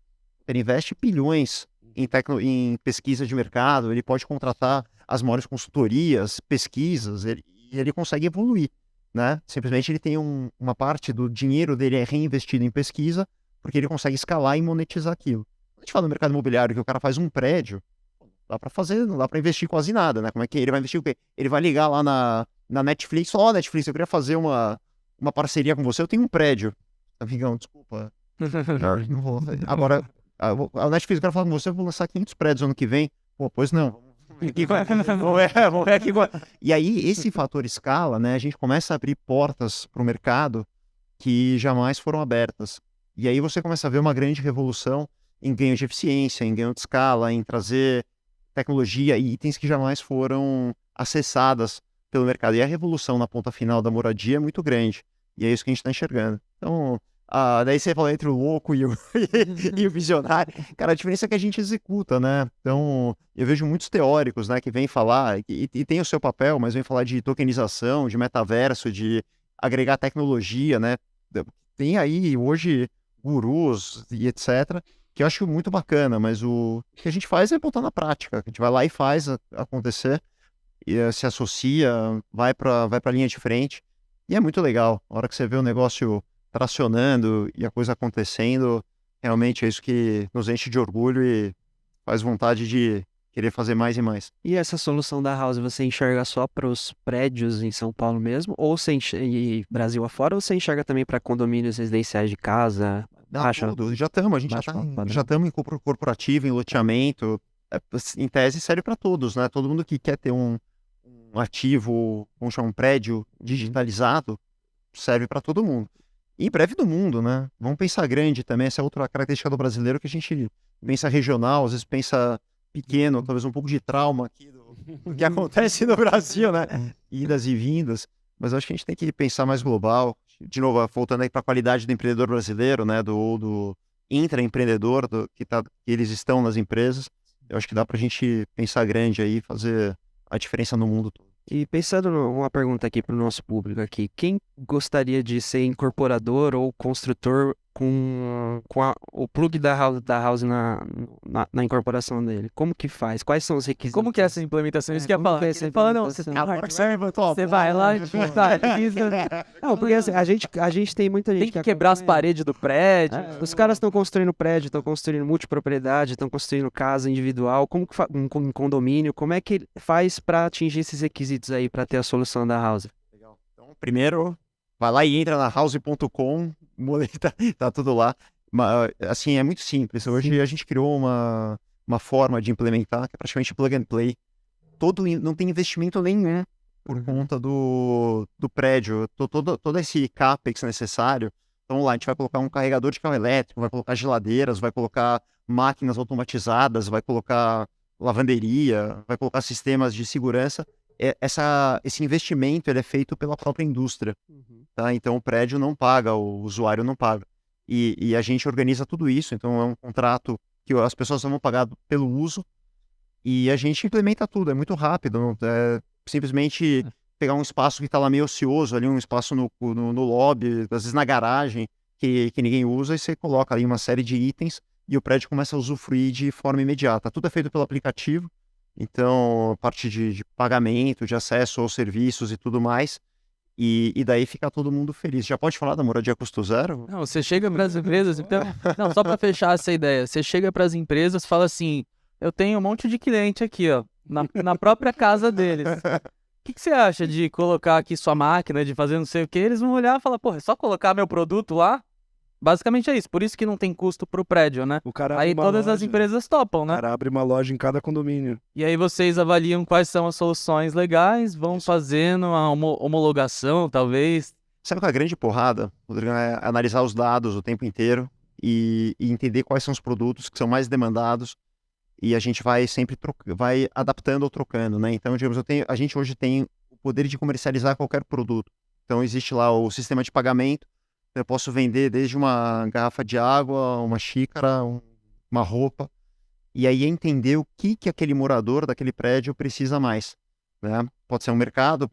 ele investe bilhões em pesquisa de mercado, ele pode contratar as maiores consultorias, pesquisas, e ele consegue evoluir, né? Simplesmente ele tem uma parte do dinheiro dele é reinvestido em pesquisa, porque ele consegue escalar e monetizar aquilo. Quando a gente fala no mercado imobiliário que o cara faz um prédio, não dá para investir quase nada, né? Como é que ele vai investir o quê? Ele vai ligar lá na Netflix, Netflix, eu queria fazer uma parceria com você, eu tenho um prédio. Amigão, desculpa. Não vou. Agora, a Netflix, eu quero falar com você, eu vou lançar 500 prédios ano que vem. Pô, pois não. Vamos ver aqui. E aí, esse fator escala, né? A gente começa a abrir portas para o mercado que jamais foram abertas. E aí você começa a ver uma grande revolução em ganho de eficiência, em ganho de escala, em trazer tecnologia e itens que jamais foram acessadas pelo mercado. E a revolução na ponta final da moradia é muito grande. E é isso que a gente está enxergando. Então, daí você fala entre o louco e o visionário. Cara, a diferença é que a gente executa, né? Então, eu vejo muitos teóricos, né, que vêm falar, e tem o seu papel, mas vêm falar de tokenização, de metaverso, de agregar tecnologia, né? Tem aí, hoje, gurus e etc., que eu acho muito bacana, mas o que a gente faz é botar na prática. A gente vai lá e faz acontecer, e, se associa, vai para a linha de frente, e é muito legal. A hora que você vê o negócio tracionando e a coisa acontecendo, realmente é isso que nos enche de orgulho e faz vontade de querer fazer mais e mais. E essa solução da House, você enxerga só para os prédios em São Paulo mesmo, ou e Brasil afora, ou você enxerga também para condomínios residenciais de casa? Tudo. Já estamos, a gente já estamos em corporativo, em loteamento. Em tese serve para todos, né? Todo mundo que quer ter um ativo, vamos chamar um prédio digitalizado, serve para todo mundo. E em breve do mundo, né? Vamos pensar grande também, essa é outra característica do brasileiro, que a gente pensa regional, às vezes pensa pequeno, talvez um pouco de trauma aqui do que acontece no Brasil, né? Idas e vindas, mas acho que a gente tem que pensar mais global. De novo, voltando aí para a qualidade do empreendedor brasileiro, né? Do intraempreendedor, que eles estão nas empresas. Eu acho que dá para a gente pensar grande aí, fazer a diferença no mundo todo. E pensando numa pergunta aqui para o nosso público aqui, quem gostaria de ser incorporador ou construtor com o plug da House na incorporação dele? Como que faz? Quais são os requisitos? Como que é essa implementação? Isso que eu ia como falar. que é essa Ele fala, não, implementação? você vai lá e Não, porque assim, a gente tem muita gente tem que quebrar as acompanha. paredes do prédio. Os caras estão construindo prédio, estão construindo multipropriedade, estão construindo casa individual, como que um condomínio, como é que faz para atingir esses requisitos aí, para ter a solução da House? Legal. Então, primeiro, vai lá e entra na house.com, tá tudo lá. Mas, assim, é muito simples. Hoje a gente criou uma forma de implementar, que é praticamente plug and play. Não tem investimento nenhum por conta do prédio, todo esse CAPEX necessário. Então lá a gente vai colocar um carregador de carro elétrico, vai colocar geladeiras, vai colocar máquinas automatizadas, vai colocar lavanderia, vai colocar sistemas de segurança. Esse investimento ele é feito pela própria indústria, tá? Então o prédio não paga, o usuário não paga. E a gente organiza tudo isso, então é um contrato que as pessoas vão pagar pelo uso e a gente implementa tudo, é muito rápido, simplesmente pegar um espaço que está lá meio ocioso, ali um espaço no lobby, às vezes na garagem, que ninguém usa, e você coloca ali uma série de itens e o prédio começa a usufruir de forma imediata. Tudo é feito pelo aplicativo, então parte de pagamento, de acesso aos serviços e tudo mais, e daí fica todo mundo feliz. Já pode falar da moradia custo zero? Não, você chega para as empresas, então, não, só para fechar essa ideia, você chega para as empresas e fala assim, eu tenho um monte de cliente aqui, ó, na própria casa deles. O que você acha de colocar aqui sua máquina, de fazer não sei o que? Eles vão olhar e falar, porra, é só colocar meu produto lá? Basicamente é isso, por isso que não tem custo pro prédio, né? O cara Aí abre uma todas as loja, empresas topam, O né? cara abre uma loja em cada condomínio. E aí vocês avaliam quais são as soluções legais, vão fazendo a homologação, talvez. Sabe qual é a grande porrada, Rodrigo? É analisar os dados o tempo inteiro e entender quais são os produtos que são mais demandados, e a gente vai sempre vai adaptando ou trocando, né? Então, digamos, a gente hoje tem o poder de comercializar qualquer produto. Então, existe lá o sistema de pagamento. Eu posso vender desde uma garrafa de água, uma xícara, uma roupa, e aí entender o que aquele morador daquele prédio precisa mais, né? Pode ser um mercado,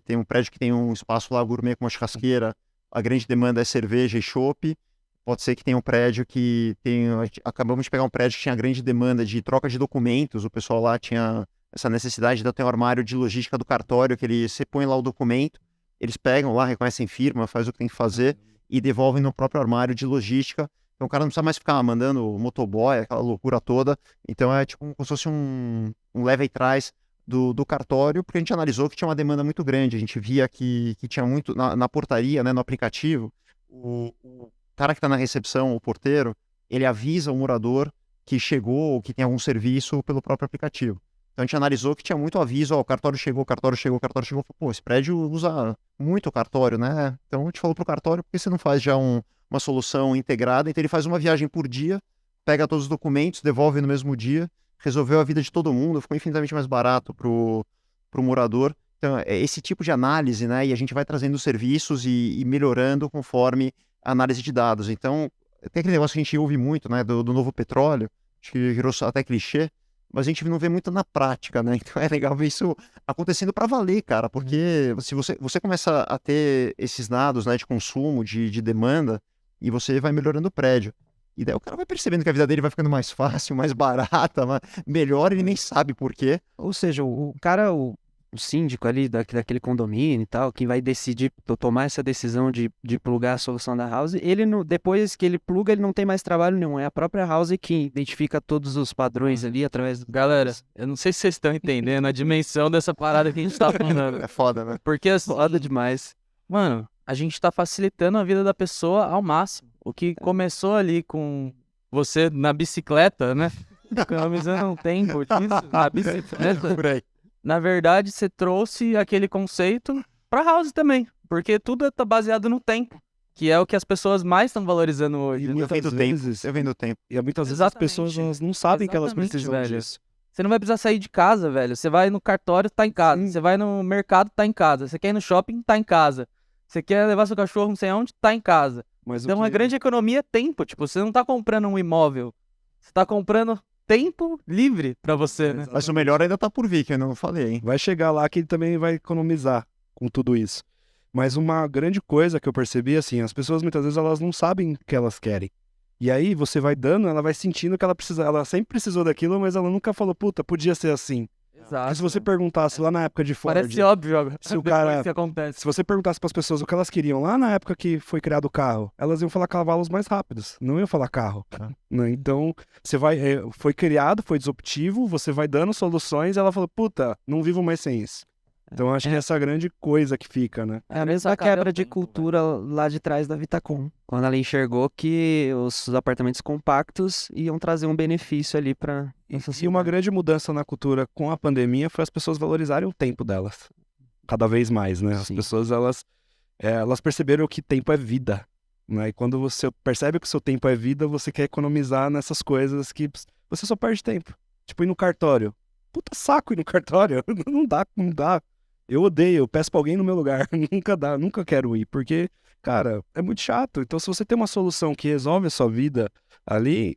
tem um prédio que tem um espaço lá gourmet com uma churrasqueira, a grande demanda é cerveja e chopp. Pode ser que tenha um prédio que tem... Acabamos de pegar um prédio que tinha grande demanda de troca de documentos. O pessoal lá tinha essa necessidade de ter um armário de logística do cartório, que você põe lá o documento, eles pegam lá, reconhecem firma, faz o que tem que fazer e devolvem no próprio armário de logística. Então o cara não precisa mais ficar mandando motoboy, aquela loucura toda. Então é tipo como se fosse um leva e traz do cartório, porque a gente analisou que tinha uma demanda muito grande. A gente via que tinha muito na portaria, né, no aplicativo, o cara que está na recepção, o porteiro, ele avisa o morador que chegou ou que tem algum serviço pelo próprio aplicativo. Então a gente analisou que tinha muito aviso, ó, o cartório chegou, o cartório chegou, o cartório chegou. Pô, esse prédio usa muito o cartório, né? Então a gente falou pro cartório, por que você não faz já uma solução integrada? Então ele faz uma viagem por dia, pega todos os documentos, devolve no mesmo dia, resolveu a vida de todo mundo, ficou infinitamente mais barato pro morador. Então é esse tipo de análise, né? E a gente vai trazendo serviços e melhorando conforme a análise de dados. Então tem aquele negócio que a gente ouve muito, né? Do novo petróleo, acho que virou até clichê, mas a gente não vê muito na prática, né? Então é legal ver isso acontecendo para valer, cara, porque se você começa a ter esses dados, né, de consumo, de demanda, e você vai melhorando o prédio. E daí o cara vai percebendo que a vida dele vai ficando mais fácil, mais barata, melhor, ele nem sabe por quê. Ou seja, o cara, o síndico ali daquele condomínio e tal, que vai decidir tomar essa decisão de plugar a solução da house, ele não, depois que ele pluga, ele não tem mais trabalho nenhum. É a própria house que identifica todos os padrões ali através do... Galera, eu não sei se vocês estão entendendo a dimensão dessa parada que a gente tá falando. É foda, né? Porque assim, Foda demais. mano, a gente tá facilitando a vida da pessoa ao máximo. O que começou ali com você na bicicleta, né? Economizando um tempo disso, na bicicleta. Por aí. Na verdade, você trouxe aquele conceito pra house também. Porque tudo tá baseado no tempo. Que é o que as pessoas mais estão valorizando hoje. E né? muitas vezes, Eu vendo tempo. e muitas vezes as Exatamente. pessoas elas não sabem que elas Exatamente, precisam velho. disso. Você não vai precisar sair de casa, velho. Você vai no cartório, tá em casa. Sim. Você vai no mercado, tá em casa. Você quer ir no shopping, tá em casa. Você quer levar seu cachorro não sei aonde, tá em casa. Mas Então a grande economia é tempo. Tipo, você não tá comprando um imóvel. Você tá comprando tempo livre pra você, né? Mas o melhor ainda tá por vir, que eu não falei, hein? vai chegar lá que ele também vai economizar com tudo isso. Mas uma grande coisa que eu percebi, assim, as pessoas muitas vezes elas não sabem o que elas querem. E aí você vai dando, ela vai sentindo que ela precisa, ela sempre precisou daquilo, mas ela nunca falou, puta, podia ser assim. Exato. Porque se você perguntasse lá na época de Ford, Parece óbvio agora. se o depois cara- que acontece. se você perguntasse para as pessoas o que elas queriam lá na época que foi criado o carro, elas iam falar cavalos mais rápidos, não iam falar carro. Né? Então, você vai, foi criado, foi disruptivo, você vai dando soluções, ela fala, puta, não vivo mais sem isso. Então, acho que essa é a grande coisa que fica, né? É a mesma Sacada é o quebra de tempo, cultura lá de trás da Vitacom. Quando ela enxergou que os apartamentos compactos iam trazer um benefício ali para E uma grande mudança na cultura com a pandemia foi as pessoas valorizarem o tempo delas. Cada vez mais, né? As Sim. pessoas, elas perceberam que tempo é vida. Né? E quando você percebe que o seu tempo é vida, você quer economizar nessas coisas que você só perde tempo. Tipo, ir no cartório. Puta saco ir no cartório. Não dá. Eu odeio, eu peço pra alguém no meu lugar. Nunca dá, nunca quero ir. Porque, cara, é muito chato. Então, se você tem uma solução que resolve a sua vida ali,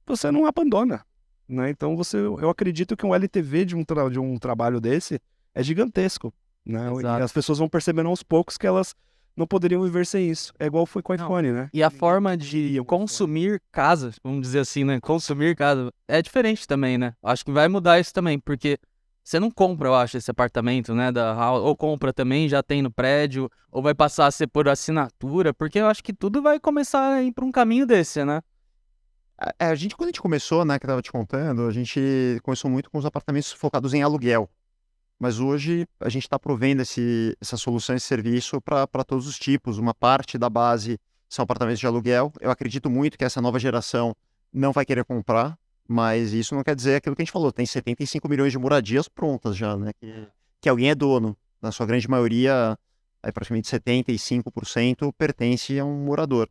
você não abandona. Né? Então, eu acredito que um LTV de um trabalho desse é gigantesco. Né? E Exato. as pessoas vão percebendo aos poucos que elas não poderiam viver sem isso. É igual foi com o Não. iPhone, né? E a forma de consumir casa, vamos dizer assim, né? Consumir casa é diferente também, né? Acho que vai mudar isso também, porque você não compra, eu acho, esse apartamento, né? Da house, ou compra também, já tem no prédio, ou vai passar a ser por assinatura, porque eu acho que tudo vai começar a ir pra um caminho desse, né? Quando a gente começou, né, que eu tava te contando, a gente começou muito com os apartamentos focados em aluguel. Mas hoje a gente está provendo essa solução, esse serviço para todos os tipos. Uma parte da base são apartamentos de aluguel. Eu acredito muito que essa nova geração não vai querer comprar, mas isso não quer dizer aquilo que a gente falou. Tem 75 milhões de moradias prontas já, né? Que alguém é dono. Na sua grande maioria, aí praticamente 75% pertence a um morador.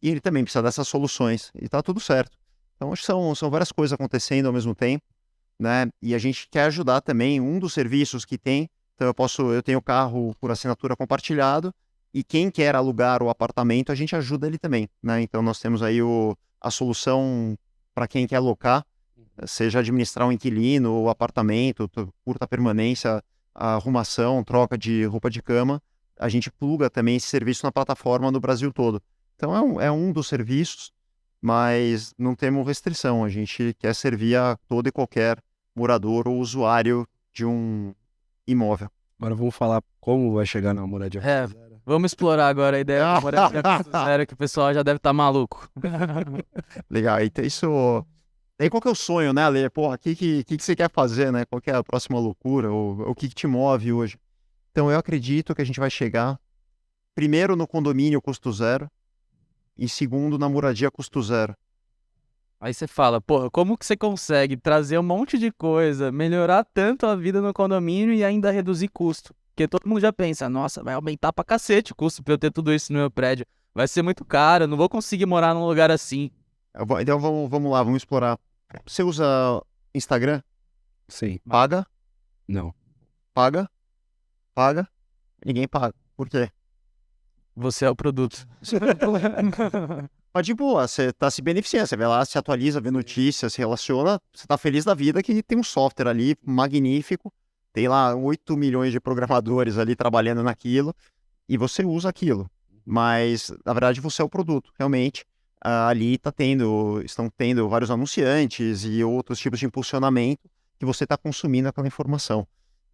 E ele também precisa dessas soluções. E tá tudo certo. Então, acho que são várias coisas acontecendo ao mesmo tempo. Né? E a gente quer ajudar também um dos serviços que tem. Então eu tenho carro por assinatura compartilhado e quem quer alugar o apartamento, a gente ajuda ele também, né? Então nós temos aí a solução para quem quer alocar, seja administrar um inquilino, o apartamento, curta permanência, a arrumação, troca de roupa de cama. a gente pluga também esse serviço na plataforma no Brasil todo. Então é um dos serviços, mas não temos restrição. A gente quer servir a todo e qualquer morador ou usuário de um imóvel. Agora vamos falar como vai chegar na moradia. É, vamos explorar agora a ideia da moradia custo zero, que o pessoal já deve estar maluco. Legal, então isso... Aí qual que é o sonho, né, Ale? Porra, o que você quer fazer, né? Qual que é a próxima loucura? Ou o que te move hoje? Então eu acredito que a gente vai chegar, primeiro, no condomínio custo zero e segundo, na moradia custo zero. Aí você fala, porra, como que você consegue trazer um monte de coisa, melhorar tanto a vida no condomínio e ainda reduzir custo? Porque todo mundo já pensa, nossa, vai aumentar pra cacete o custo pra eu ter tudo isso no meu prédio. Vai ser muito caro, eu não vou conseguir morar num lugar assim. Então vamos lá, vamos explorar. Você usa Instagram? Sim. Paga? Não. Paga? Paga? Ninguém paga. Por quê? Você é o produto. Mas de boa, você tá se beneficiando, você vai lá, se atualiza, vê notícias, se relaciona, você tá feliz da vida que tem um software ali magnífico, tem lá 8 milhões de programadores ali trabalhando naquilo, e você usa aquilo. Mas, na verdade, você é o produto, realmente. Ali estão tendo vários anunciantes e outros tipos de impulsionamento que você está consumindo aquela informação.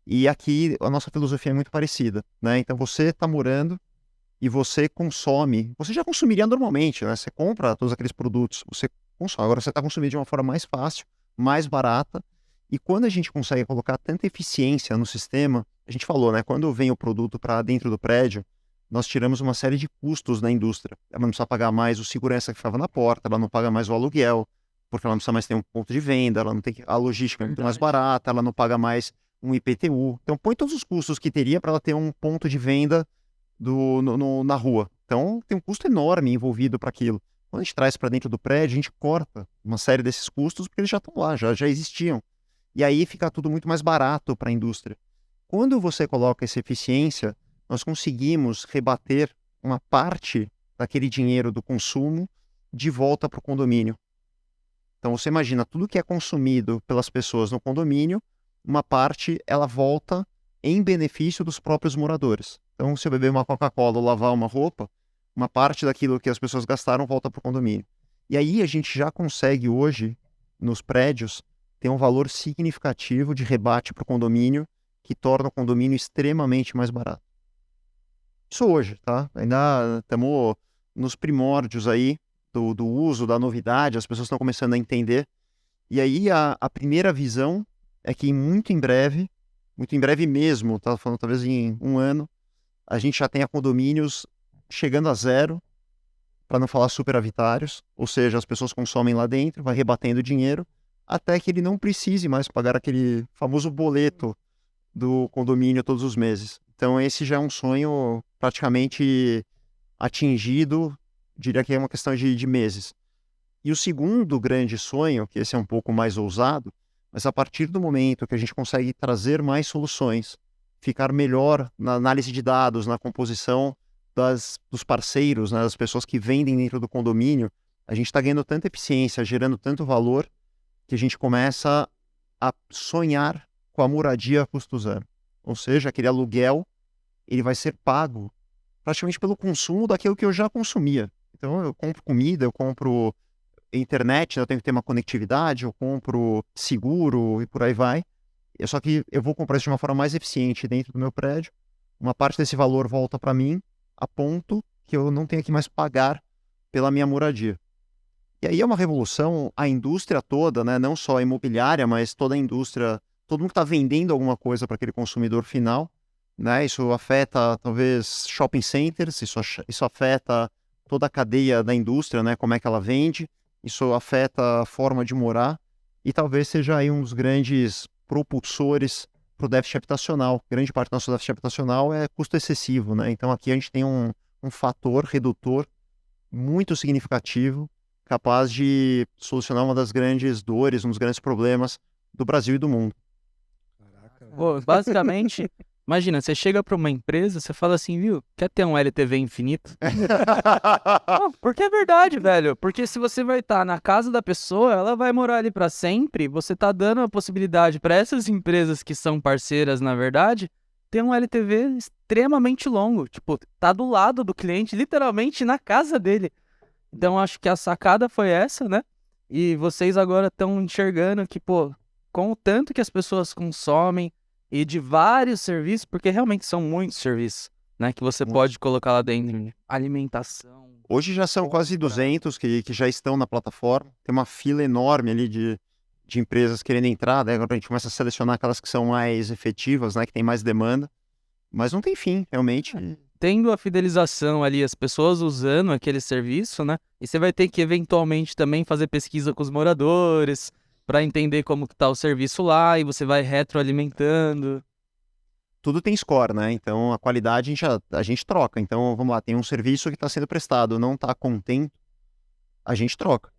E aqui a nossa filosofia é muito parecida, né? Então você está morando e você consome, você já consumiria normalmente, né? Você compra todos aqueles produtos, você consome. Agora você está consumindo de uma forma mais fácil, mais barata. E quando a gente consegue colocar tanta eficiência no sistema, a gente falou, né? Quando vem o produto para dentro do prédio, nós tiramos uma série de custos da indústria. Ela não precisa pagar mais o segurança que ficava na porta, ela não paga mais o aluguel, porque ela não precisa mais ter um ponto de venda, ela não tem a logística é muito mais barata, ela não paga mais um IPTU. Então põe todos os custos que teria para ela ter um ponto de venda na rua. Então tem um custo enorme envolvido para aquilo. Quando a gente traz para dentro do prédio, a gente corta uma série desses custos porque eles já estão lá, já existiam. E aí fica tudo muito mais barato para a indústria. Quando você coloca essa eficiência, nós conseguimos rebater uma parte daquele dinheiro do consumo de volta para o condomínio. Então você imagina, tudo que é consumido pelas pessoas no condomínio, uma parte ela volta em benefício dos próprios moradores. Então se eu beber uma Coca-Cola ou lavar uma roupa, uma parte daquilo que as pessoas gastaram volta para o condomínio. E aí a gente já consegue hoje, nos prédios, ter um valor significativo de rebate para o condomínio, que torna o condomínio extremamente mais barato. Isso hoje, tá? Ainda estamos nos primórdios aí do uso, da novidade, as pessoas estão começando a entender. E aí a primeira visão é que muito em breve mesmo, tá falando talvez em um ano, a gente já tenha condomínios chegando a zero, para não falar superavitários, ou seja, as pessoas consomem lá dentro, vai rebatendo dinheiro, até que ele não precise mais pagar aquele famoso boleto do condomínio todos os meses. Então esse já é um sonho praticamente atingido, diria que é uma questão de meses. E o segundo grande sonho, que esse é um pouco mais ousado, mas a partir do momento que a gente consegue trazer mais soluções, ficar melhor na análise de dados, na composição dos parceiros, né, das pessoas que vendem dentro do condomínio, a gente está ganhando tanta eficiência, gerando tanto valor, que a gente começa a sonhar com a moradia a custo zero. Ou seja, aquele aluguel, ele vai ser pago praticamente pelo consumo daquilo que eu já consumia. Então eu compro comida, eu compro internet, né, eu tenho que ter uma conectividade, eu compro seguro e por aí vai. Só que eu vou comprar isso de uma forma mais eficiente dentro do meu prédio. Uma parte desse valor volta para mim, a ponto que eu não tenha que mais pagar pela minha moradia. E aí é uma revolução, a indústria toda, né, não só a imobiliária, mas toda a indústria, todo mundo que está vendendo alguma coisa para aquele consumidor final, né, isso afeta talvez shopping centers, isso afeta toda a cadeia da indústria, né, como é que ela vende, isso afeta a forma de morar e talvez seja aí um dos grandes propulsores para o déficit habitacional. Grande parte do nosso déficit habitacional é custo excessivo, né? Então aqui a gente tem um fator redutor muito significativo, capaz de solucionar uma das grandes dores, um dos grandes problemas do Brasil e do mundo. Pô, basicamente, imagina, você chega para uma empresa, você fala assim, viu, quer ter um LTV infinito? Pô, porque é verdade, velho. Porque se você vai estar na casa da pessoa, ela vai morar ali para sempre, você tá dando a possibilidade para essas empresas que são parceiras, na verdade, tem um LTV extremamente longo. Tipo, tá do lado do cliente, literalmente na casa dele. Então, acho que a sacada foi essa, né? E vocês agora estão enxergando que, pô, com o tanto que as pessoas consomem e de vários serviços, porque realmente são muitos serviços, né? Que você pode colocar lá dentro. Alimentação. Hoje já são quase 200 que já estão na plataforma. Tem uma fila enorme ali de empresas querendo entrar. Daí agora a gente começa a selecionar aquelas que são mais efetivas, né? Que tem mais demanda. Mas não tem fim, realmente. Tendo a fidelização ali, as pessoas usando aquele serviço, né? E você vai ter que, eventualmente, também fazer pesquisa com os moradores para entender como que tá o serviço lá e você vai retroalimentando. Tudo tem score, né? Então a qualidade a gente troca. Então, vamos lá, tem um serviço que está sendo prestado, não está contente, a gente troca.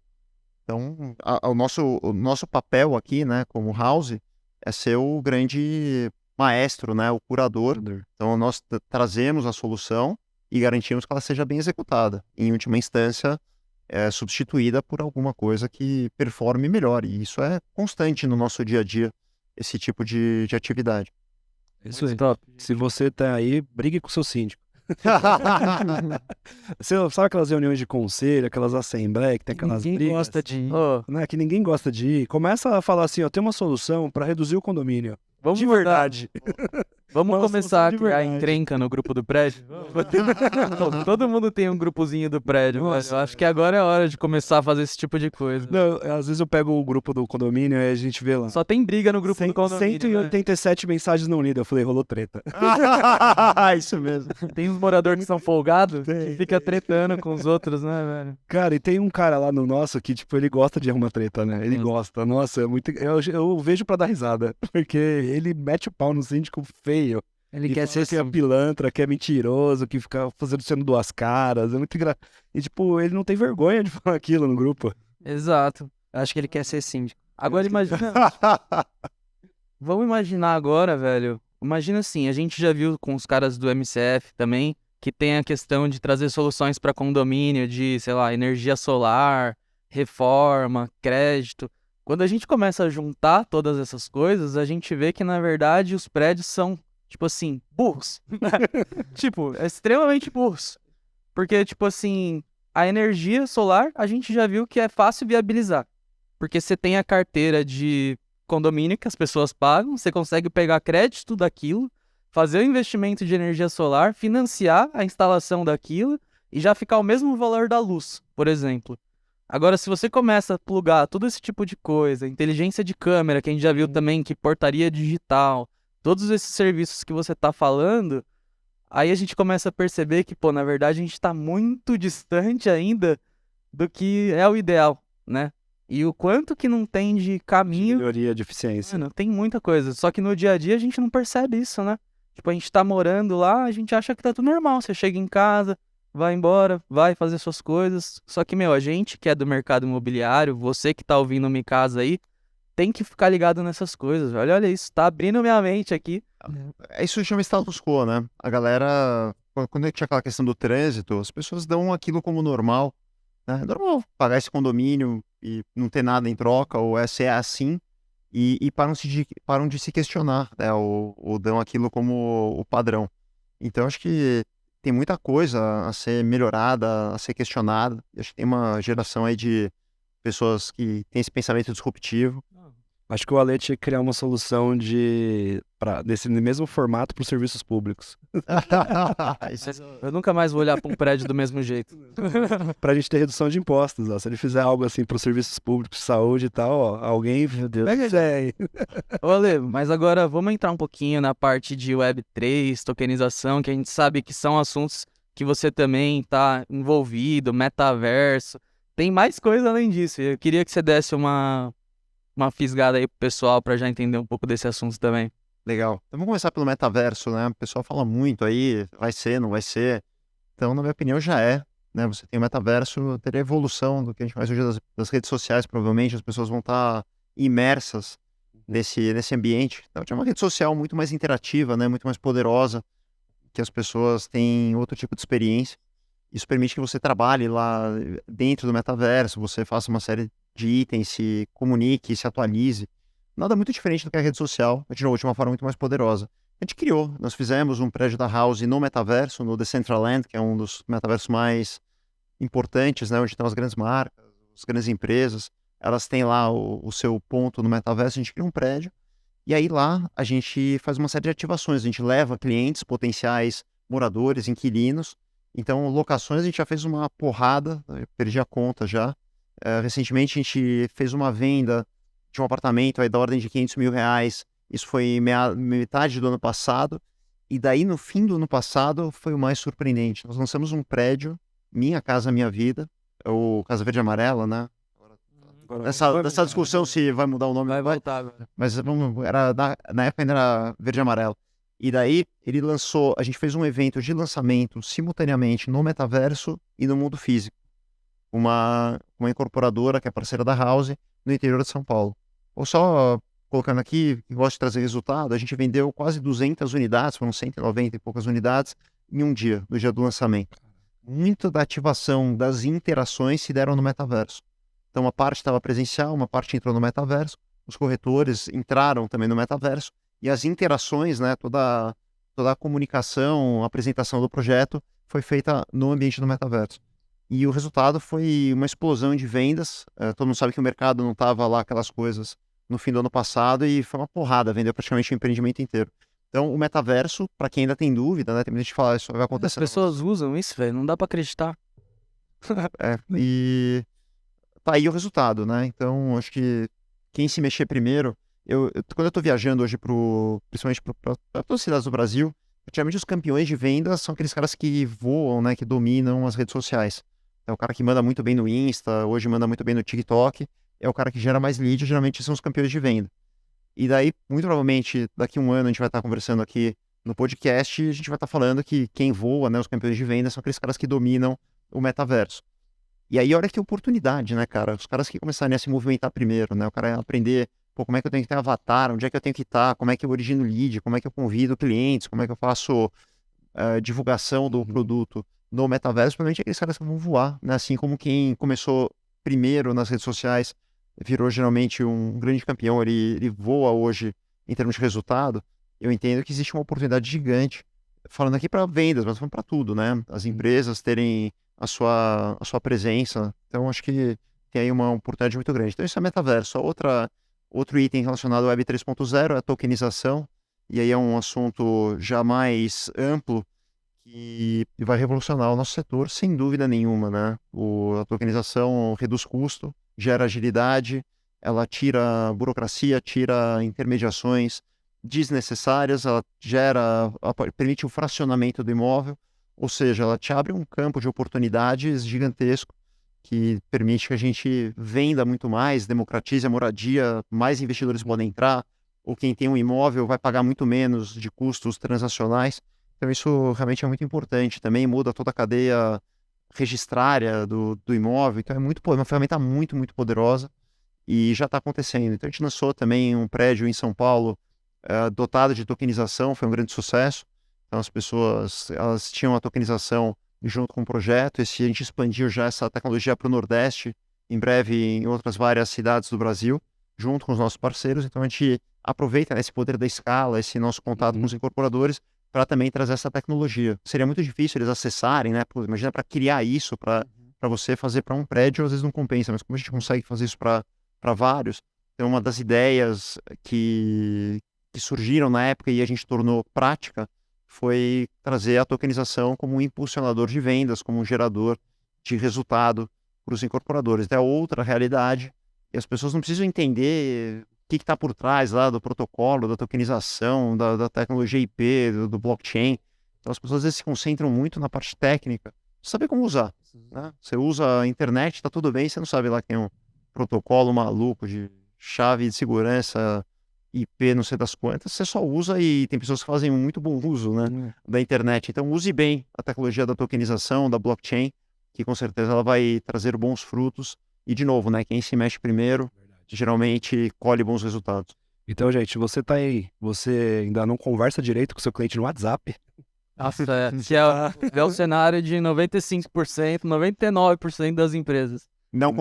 Então, o nosso papel aqui, né, como house, é ser o grande maestro, né, o curador. Então, nós trazemos a solução e garantimos que ela seja bem executada. Em última instância, é substituída por alguma coisa que performe melhor. E isso é constante no nosso dia a dia, esse tipo de atividade. Isso aí. Top. Se você tá aí, brigue com o seu síndico. Você sabe aquelas reuniões de conselho, aquelas assembleias que tem aquelas Ninguém brigas, gosta de ir. Ô, né, que ninguém gosta de ir. Começa a falar assim, ó, tem uma solução para reduzir o condomínio. vamos De mudar. verdade. Vamos Uma começar a solução de criar verdade. encrenca no grupo do prédio? Todo mundo tem um grupozinho do prédio, velho. Eu acho que agora é hora de começar a fazer esse tipo de coisa. Não, às vezes eu pego o grupo do condomínio e a gente vê lá. Só tem briga no grupo do condomínio, 187 mensagens não lidas. Eu falei, rolou treta. Isso mesmo. né? Tem uns moradores que são folgados, Tem. que fica tretando com os outros, né, velho? Cara, e tem um cara lá no nosso que, tipo, ele gosta de arrumar treta, né? Ele gosta. Nossa, é muito. Eu vejo pra dar risada. Porque ele mete o pau no síndico feio. Ele E quer fala ser que é pilantra, que é mentiroso, que fica fazendo sendo duas caras. É muito engraçado. E, tipo, ele não tem vergonha de falar aquilo no grupo. Exato. Acho que ele quer ser síndico. Agora imagina. Vamos imaginar agora, velho. Imagina assim, a gente já viu com os caras do MCF também, que tem a questão de trazer soluções para condomínio, de, sei lá, energia solar, reforma, crédito. Quando a gente começa a juntar todas essas coisas, a gente vê que, na verdade, os prédios são, tipo assim, burros. Tipo, é extremamente burros. Porque, tipo assim, a energia solar, a gente já viu que é fácil viabilizar. Porque você tem a carteira de condomínio que as pessoas pagam, você consegue pegar crédito daquilo, fazer o investimento de energia solar, financiar a instalação daquilo e já ficar o mesmo valor da luz, por exemplo. Agora, se você começa a plugar todo esse tipo de coisa, inteligência de câmera, que a gente já viu também, que portaria digital, todos esses serviços que você tá falando, aí a gente começa a perceber que, pô, na verdade a gente tá muito distante ainda do que é o ideal, né? E o quanto que não tem de caminho. Melhoria de eficiência. Mano, tem muita coisa. Só que no dia a dia a gente não percebe isso, né? Tipo, a gente tá morando lá, a gente acha que tá tudo normal. Você chega em casa, vai embora, vai fazer suas coisas. Só que, meu, a gente que é do mercado imobiliário, você que tá ouvindo minha casa aí, tem que ficar ligado nessas coisas, velho. Olha isso, tá abrindo minha mente aqui. Isso chama status quo, né? A galera, quando tinha aquela questão do trânsito, as pessoas dão aquilo como normal, né? É normal pagar esse condomínio e não ter nada em troca, ou se é assim, e param de se questionar, né? Ou dão aquilo como o padrão. Então, acho que tem muita coisa a ser melhorada, a ser questionada. Acho que tem uma geração aí de pessoas que têm esse pensamento disruptivo. Acho que o Ale tinha que criar uma solução desse mesmo formato para os serviços públicos. Eu nunca mais vou olhar pra um prédio do mesmo jeito. Pra gente ter redução de impostos, ó. Se ele fizer algo assim para os serviços públicos, saúde e tal, ó, alguém pega a ideia aí. Ô, Ale, mas agora vamos entrar um pouquinho na parte de Web3, tokenização, que a gente sabe que são assuntos que você também tá envolvido, metaverso. Tem mais coisa além disso. Eu queria que você desse uma fisgada aí pro pessoal pra já entender um pouco desse assunto também. Legal. Então vamos começar pelo metaverso, né? O pessoal fala muito aí, vai ser, não vai ser. Então, na minha opinião, já é, né? Você tem o metaverso, teria a evolução do que a gente faz hoje das redes sociais, provavelmente as pessoas vão estar imersas nesse ambiente. Então, tinha uma rede social muito mais interativa, né? Muito mais poderosa, que as pessoas têm outro tipo de experiência. Isso permite que você trabalhe lá dentro do metaverso, você faça uma série de itens, se comunique, se atualize. Nada muito diferente do que a rede social, de novo, de uma forma muito mais poderosa. A gente criou, nós fizemos um prédio da House no metaverso, no Decentraland, que é um dos metaversos mais importantes, né, onde estão as grandes marcas, as grandes empresas, elas têm lá o seu ponto no metaverso, a gente cria um prédio, e aí lá a gente faz uma série de ativações, a gente leva clientes, potenciais moradores, inquilinos, então locações a gente já fez uma porrada, eu perdi a conta já. Recentemente a gente fez uma venda de um apartamento aí da ordem de R$500 mil, isso foi metade do ano passado, e daí no fim do ano passado foi o mais surpreendente, nós lançamos um prédio, Minha Casa Minha Vida, o Casa Verde e Amarela, né? Nessa discussão se vai mudar o nome. Vai voltar agora. Mas na época ainda era Verde e Amarelo. E daí ele lançou, a gente fez um evento de lançamento simultaneamente no metaverso e no mundo físico. Uma incorporadora que é parceira da House no interior de São Paulo. Ou só colocando aqui, que gosto de trazer resultado, a gente vendeu quase 200 unidades, foram 190 e poucas unidades em um dia, no dia do lançamento. Muito da ativação das interações se deram no metaverso. Então, uma parte estava presencial, uma parte entrou no metaverso, os corretores entraram também no metaverso, e as interações, né, toda a comunicação, a apresentação do projeto foi feita no ambiente do metaverso. E o resultado foi uma explosão de vendas. Todo mundo sabe que o mercado não estava lá aquelas coisas no fim do ano passado, e foi uma porrada, vendeu praticamente o empreendimento inteiro. Então, o metaverso, para quem ainda tem dúvida, né, tem muita gente que fala, isso vai acontecer. As pessoas usam isso, velho, não dá pra acreditar. E tá aí o resultado, né? Então, acho que quem se mexer primeiro, quando eu tô viajando hoje principalmente para todas as cidades do Brasil, praticamente os campeões de vendas são aqueles caras que voam, né, que dominam as redes sociais. É o cara que manda muito bem no Insta, hoje manda muito bem no TikTok, é o cara que gera mais lead, geralmente são os campeões de venda. E daí, muito provavelmente, daqui a um ano a gente vai estar conversando aqui no podcast e a gente vai estar falando que quem voa, né, os campeões de venda, são aqueles caras que dominam o metaverso. E aí, olha que oportunidade, né, cara? Os caras que começarem a se movimentar primeiro, né? O cara aprender, pô, como é que eu tenho que ter avatar, onde é que eu tenho que estar, como é que eu origino lead, como é que eu convido clientes, como é que eu faço divulgação do produto no metaverso, provavelmente aqueles caras que vão voar, né? Assim como quem começou primeiro nas redes sociais virou geralmente um grande campeão, ele voa hoje em termos de resultado. Eu entendo que existe uma oportunidade gigante, falando aqui para vendas, mas falando para tudo, né? As empresas terem a sua presença. Então, acho que tem aí uma oportunidade muito grande. Então, isso é metaverso. Outro item relacionado ao Web 3.0 é a tokenização, e aí é um assunto já mais amplo que vai revolucionar o nosso setor, sem dúvida nenhuma, né? A tokenização reduz custo, gera agilidade, ela tira burocracia, tira intermediações desnecessárias, ela permite o fracionamento do imóvel, ou seja, ela te abre um campo de oportunidades gigantesco que permite que a gente venda muito mais, democratize a moradia, mais investidores podem entrar, ou quem tem um imóvel vai pagar muito menos de custos transacionais. Então isso realmente é muito importante. Também muda toda a cadeia registrária do imóvel. Então é uma ferramenta muito, muito poderosa e já está acontecendo. Então a gente lançou também um prédio em São Paulo dotado de tokenização, foi um grande sucesso. Então as pessoas elas tinham a tokenização junto com o projeto. A gente expandiu já essa tecnologia para o Nordeste, em breve em outras várias cidades do Brasil, junto com os nossos parceiros. Então a gente aproveita, né, esse poder da escala, esse nosso contato com os incorporadores, para também trazer essa tecnologia. Seria muito difícil eles acessarem, né? Pô, imagina para criar isso, para você fazer para um prédio, às vezes não compensa, mas como a gente consegue fazer isso para vários? Então, uma das ideias que surgiram na época e a gente tornou prática foi trazer a tokenização como um impulsionador de vendas, como um gerador de resultado para os incorporadores. É outra realidade e as pessoas não precisam entender o que está por trás lá do protocolo, da tokenização, da tecnologia IP, do blockchain. Então as pessoas às vezes se concentram muito na parte técnica, saber como usar, né? Você usa a internet, está tudo bem, você não sabe lá que tem um protocolo maluco de chave de segurança, IP, não sei das quantas, você só usa e tem pessoas que fazem muito bom uso, né, da internet. Então use bem a tecnologia da tokenização, da blockchain, que com certeza ela vai trazer bons frutos. E de novo, né, quem se mexe primeiro, geralmente colhe bons resultados. Então, gente, você tá aí, você ainda não conversa direito com o seu cliente no WhatsApp? Nossa, que é o cenário de 95%, 99% das empresas. Não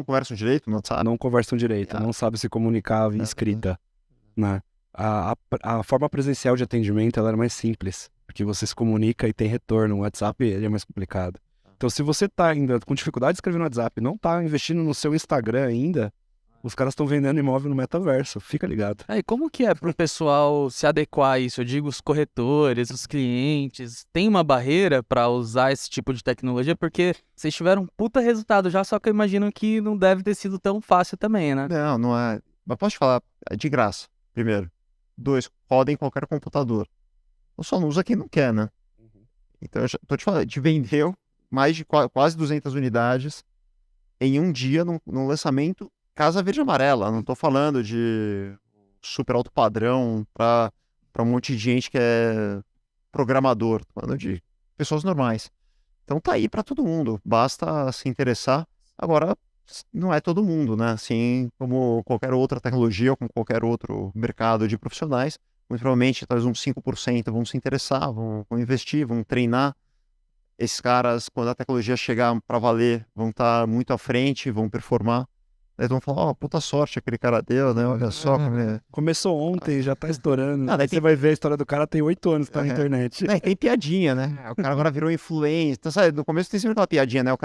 conversam direito no WhatsApp? Não conversam direito, não sabe se comunicar via escrita, né? A forma presencial de atendimento ela era mais simples, porque você se comunica e tem retorno. O WhatsApp ele é mais complicado. Então, se você tá ainda com dificuldade de escrever no WhatsApp, não tá investindo no seu Instagram ainda, os caras estão vendendo imóvel no metaverso. Fica ligado. E como que é pro pessoal se adequar a isso? Eu digo, os corretores, os clientes, tem uma barreira para usar esse tipo de tecnologia? Porque vocês tiveram um puta resultado já, só que eu imagino que não deve ter sido tão fácil também, né? Não é. Mas posso te falar, é de graça, primeiro. 2, roda em qualquer computador. Eu só não usa quem não quer, né? Então, eu já tô te falando, a gente vendeu mais de quase 200 unidades em um dia num lançamento Casa Verde e Amarela. Não tô falando de super alto padrão para um monte de gente que é programador. Tô falando de pessoas normais. Então tá aí para todo mundo. Basta se interessar. Agora, não é todo mundo, né? Assim como qualquer outra tecnologia ou como qualquer outro mercado de profissionais, muito provavelmente talvez uns 5% vão se interessar, vão investir, vão treinar. Esses caras, quando a tecnologia chegar para valer, vão estar muito à frente, vão performar. Daí vão falar, puta sorte aquele cara deu, né? Olha só como é. Começou ontem, já tá estourando. Ah, daí Você vai ver a história do cara tem 8 anos, tá na internet. Tem piadinha, né? O cara agora virou influencer. Então, sabe, no começo tem sempre aquela piadinha, né? O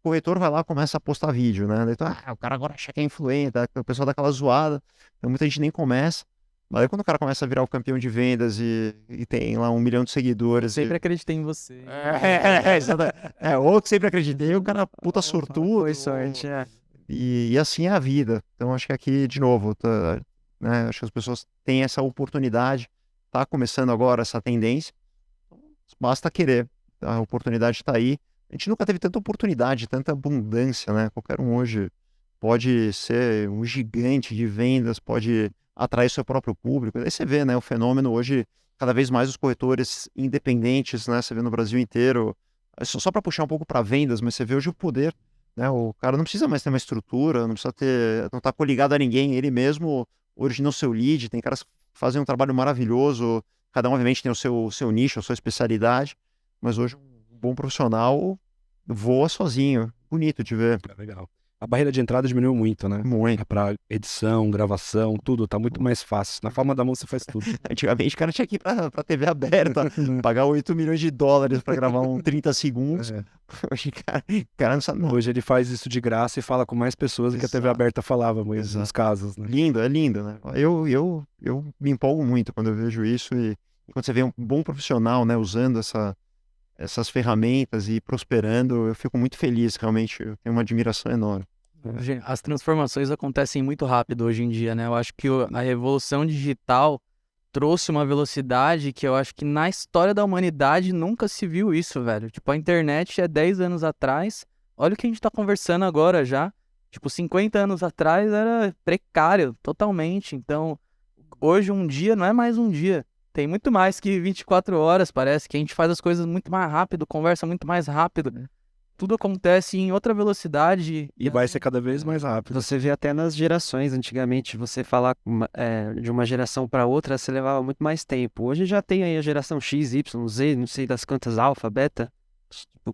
corretor vai lá e começa a postar vídeo, né? Daí, o cara agora acha que é influencer, o pessoal dá aquela zoada. Então muita gente nem começa. Mas aí quando o cara começa a virar o campeão de vendas e tem lá 1 milhão de seguidores. Sempre acreditei em você. Ou que sempre acreditei, o cara puta sortudo. Foi sorte, E assim é a vida. Então acho que aqui, de novo, né? Acho que as pessoas têm essa oportunidade. Tá começando agora essa tendência. Basta querer. A oportunidade está aí. A gente nunca teve tanta oportunidade, tanta abundância, né? Qualquer um hoje pode ser um gigante de vendas, pode atrair seu próprio público. Aí você vê, né? O fenômeno hoje, cada vez mais os corretores independentes, né? Você vê no Brasil inteiro. Só para puxar um pouco para vendas, mas você vê hoje o poder, né? O cara não precisa mais ter uma estrutura, não precisa não tá coligado a ninguém. Ele mesmo origina o seu lead. Tem caras que fazem um trabalho maravilhoso. Cada um, obviamente, tem o seu nicho, a sua especialidade. Mas hoje um bom profissional voa sozinho. Bonito de ver. É legal. A barreira de entrada diminuiu muito, né? Muito. Pra edição, gravação, tudo, tá muito mais fácil. Na palma da mão você faz tudo. Antigamente o cara tinha que ir pra TV aberta, pagar 8 milhões de dólares pra gravar 30 segundos. Hoje, cara não sabe. Hoje ele faz isso de graça e fala com mais pessoas do que a TV aberta falava, nos casos, né? Lindo, é lindo, né? Eu me empolgo muito quando eu vejo isso e quando você vê um bom profissional, né, usando essas ferramentas e prosperando, eu fico muito feliz, realmente, eu tenho uma admiração enorme. As transformações acontecem muito rápido hoje em dia, né? Eu acho que a revolução digital trouxe uma velocidade que eu acho que na história da humanidade nunca se viu isso, velho. Tipo, a internet é 10 anos atrás, olha o que a gente tá conversando agora já. Tipo, 50 anos atrás era precário, totalmente. Então, hoje um dia não é mais um dia. Tem muito mais que 24 horas, parece que a gente faz as coisas muito mais rápido, conversa muito mais rápido. Tudo acontece em outra velocidade. E vai ser cada vez mais rápido. Você vê até nas gerações, antigamente, você falar de uma geração para outra, você levava muito mais tempo. Hoje já tem aí a geração X, Y, Z, não sei das quantas, alfa, beta,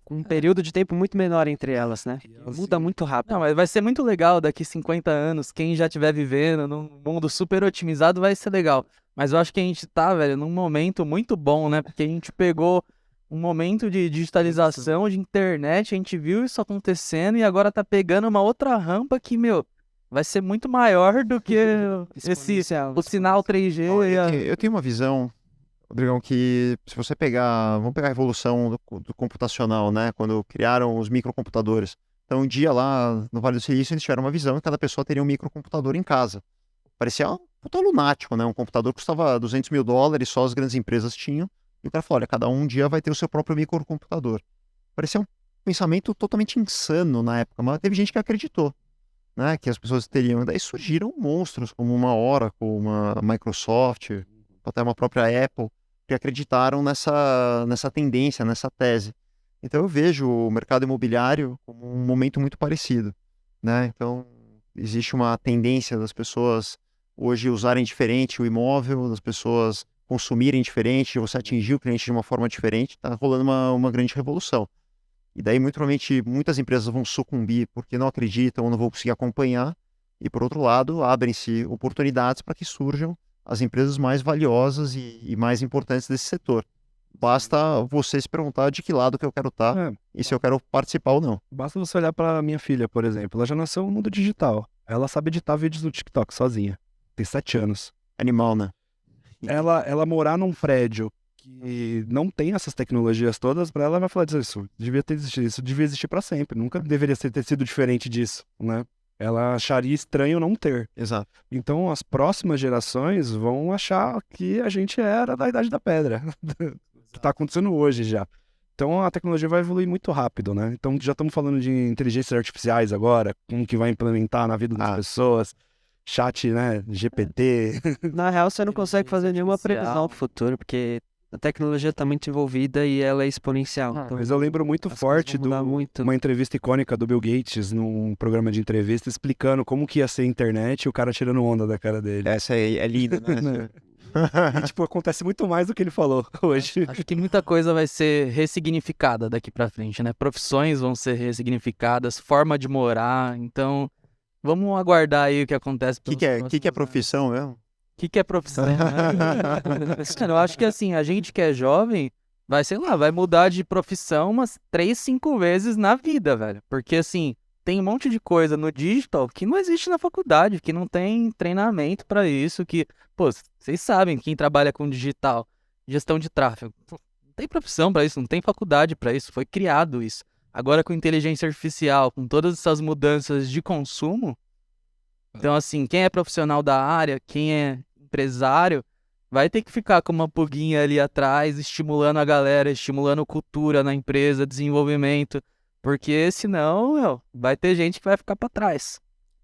com um período de tempo muito menor entre elas, né? Muda muito rápido. Não, mas vai ser muito legal daqui 50 anos, quem já estiver vivendo num mundo super otimizado vai ser legal. Mas eu acho que a gente tá, velho, num momento muito bom, né? Porque a gente pegou um momento de digitalização, de internet, a gente viu isso acontecendo e agora tá pegando uma outra rampa que, vai ser muito maior do que o sinal 3G. Eu tenho uma visão, Rodrigão, que se você vamos pegar a evolução do computacional, né? Quando criaram os microcomputadores. Então, um dia lá no Vale do Silício, eles tiveram uma visão que cada pessoa teria um microcomputador em casa. Parecia um puta lunático, né? Um computador que custava 200 mil dólares, só as grandes empresas tinham. E o cara falou, olha, cada um dia vai ter o seu próprio microcomputador. Parecia um pensamento totalmente insano na época, mas teve gente que acreditou, né? Que as pessoas teriam. Daí surgiram monstros como uma Oracle, uma Microsoft, até uma própria Apple, que acreditaram nessa tendência, nessa tese. Então eu vejo o mercado imobiliário como um momento muito parecido, né? Então existe uma tendência das pessoas hoje usarem diferente o imóvel, das pessoas consumirem diferente, você atingir o cliente de uma forma diferente, está rolando uma grande revolução. E daí, muito provavelmente, muitas empresas vão sucumbir porque não acreditam ou não vão conseguir acompanhar. E, por outro lado, abrem-se oportunidades para que surjam as empresas mais valiosas e mais importantes desse setor. Basta você se perguntar de que lado que eu quero estar É, e se eu quero participar ou não. basta você olhar pra minha filha, por exemplo. Ela já nasceu no mundo digital. Ela sabe editar vídeos no TikTok sozinha. Tem 7 anos. Animal, né? Ela morar num prédio que não tem essas tecnologias todas, pra ela vai falar disso. Isso devia ter existido, isso devia existir pra sempre. Nunca deveria ter sido diferente disso, né? Ela acharia estranho não ter. Exato. Então as próximas gerações vão achar que a gente era da Idade da Pedra. Que tá acontecendo hoje já. Então a tecnologia vai evoluir muito rápido, né? Então já estamos falando de inteligências artificiais agora, como que vai implementar na vida das pessoas. Chat, né? GPT. Na real, você não consegue fazer nenhuma previsão pro futuro, porque a tecnologia tá muito envolvida e ela é exponencial. Então, Mas eu lembro muito as coisas forte vão mudar muito. uma entrevista icônica do Bill Gates num programa de entrevista explicando como que ia ser a internet e o cara tirando onda da cara dele. Essa aí é linda, né? E, tipo, acontece muito mais do que ele falou hoje. Acho que muita coisa vai ser ressignificada daqui pra frente, né? Profissões vão ser ressignificadas, forma de morar. Então, vamos aguardar aí o que acontece. O que é profissão mesmo? O que é profissão, né? Cara, eu acho que assim, a gente que é jovem vai, sei lá, vai mudar de profissão umas 3, 5 vezes na vida, velho. Porque assim, tem um monte de coisa no digital que não existe na faculdade, que não tem treinamento pra isso, que, pô, vocês sabem, quem trabalha com digital, gestão de tráfego, pô, não tem profissão pra isso, não tem faculdade pra isso, foi criado isso. Agora com inteligência artificial, com todas essas mudanças de consumo, então assim, quem é profissional da área, quem é empresário, vai ter que ficar com uma pulguinha ali atrás, estimulando a galera, estimulando cultura na empresa, desenvolvimento, porque senão, meu, vai ter gente que vai ficar pra trás.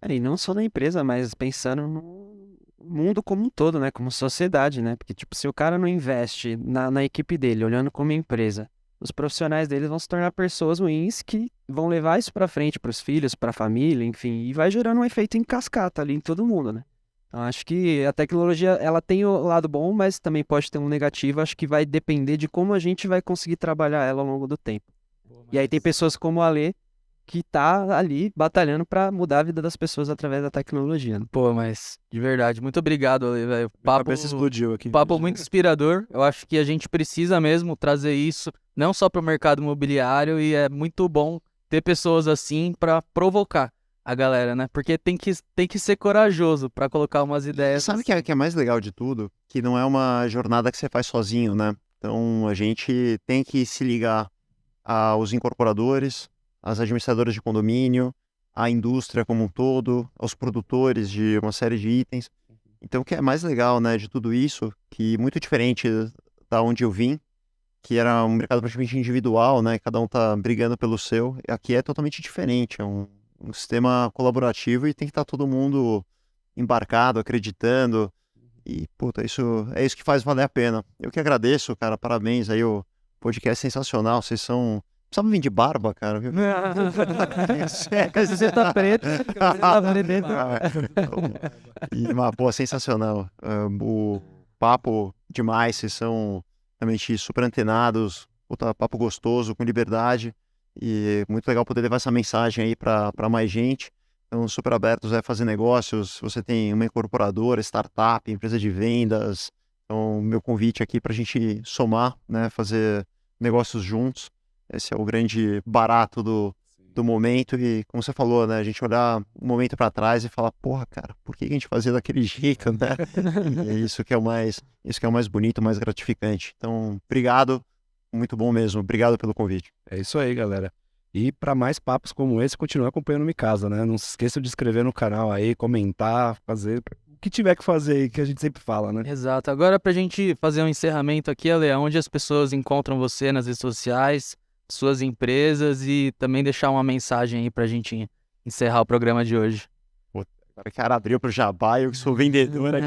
E não só na empresa, mas pensando no mundo como um todo, né? Como sociedade, né? Porque, tipo, se o cara não investe na equipe dele, olhando como empresa, os profissionais dele vão se tornar pessoas ruins que vão levar isso pra frente pros filhos, pra família, enfim, e vai gerando um efeito em cascata ali em todo mundo, né? Então, acho que a tecnologia, ela tem o lado bom, mas também pode ter um negativo. Acho que vai depender de como a gente vai conseguir trabalhar ela ao longo do tempo. E aí tem pessoas como a Lê, que tá ali batalhando pra mudar a vida das pessoas através da tecnologia, né? Pô, mas de verdade, muito obrigado, Ale, velho. A cabeça explodiu aqui. Papo muito inspirador. Eu acho que a gente precisa mesmo trazer isso, não só para o mercado imobiliário, e é muito bom ter pessoas assim para provocar a galera, né? Porque tem que ser corajoso para colocar umas ideias. Sabe o que é mais legal de tudo? Que não é uma jornada que você faz sozinho, né? Então a gente tem que se ligar aos incorporadores, às administradoras de condomínio, à indústria como um todo, aos produtores de uma série de itens. Então o que é mais legal, né, de tudo isso, que muito diferente da onde eu vim, que era um mercado praticamente individual, né? Cada um tá brigando pelo seu. Aqui é totalmente diferente, é um sistema colaborativo e tem que estar todo mundo embarcado, acreditando. E, puta, isso é isso que faz valer a pena. Eu que agradeço, cara, parabéns aí, o podcast é sensacional, vocês são... Precisava vir de barba, cara, viu? Você tá preto, você tá preto. Pô, sensacional. O papo demais, vocês são realmente super antenados, puta, papo gostoso, com liberdade, e muito legal poder levar essa mensagem aí para mais gente. Então, super abertos a fazer negócios. Você tem uma incorporadora, startup, empresa de vendas. Então, meu convite aqui para a gente somar, né, fazer negócios juntos. Esse é o grande barato do momento. E, como você falou, né, a gente olhar um momento para trás e falar, porra, cara, por que a gente fazia daquele jeito, né? E é isso que é o mais bonito, mais gratificante. Então, obrigado, muito bom mesmo. Obrigado pelo convite. É isso aí, galera. E para mais papos como esse, continue acompanhando Mi Casa, né? Não se esqueça de inscrever no canal aí, comentar, fazer o que tiver que fazer aí, que a gente sempre fala, né? Exato. Agora, pra gente fazer um encerramento aqui, Ale, onde as pessoas encontram você nas redes sociais, suas empresas, e também deixar uma mensagem aí pra gente encerrar o programa de hoje. Agora o cara abriu pro Jabá, eu que sou vendedor aqui.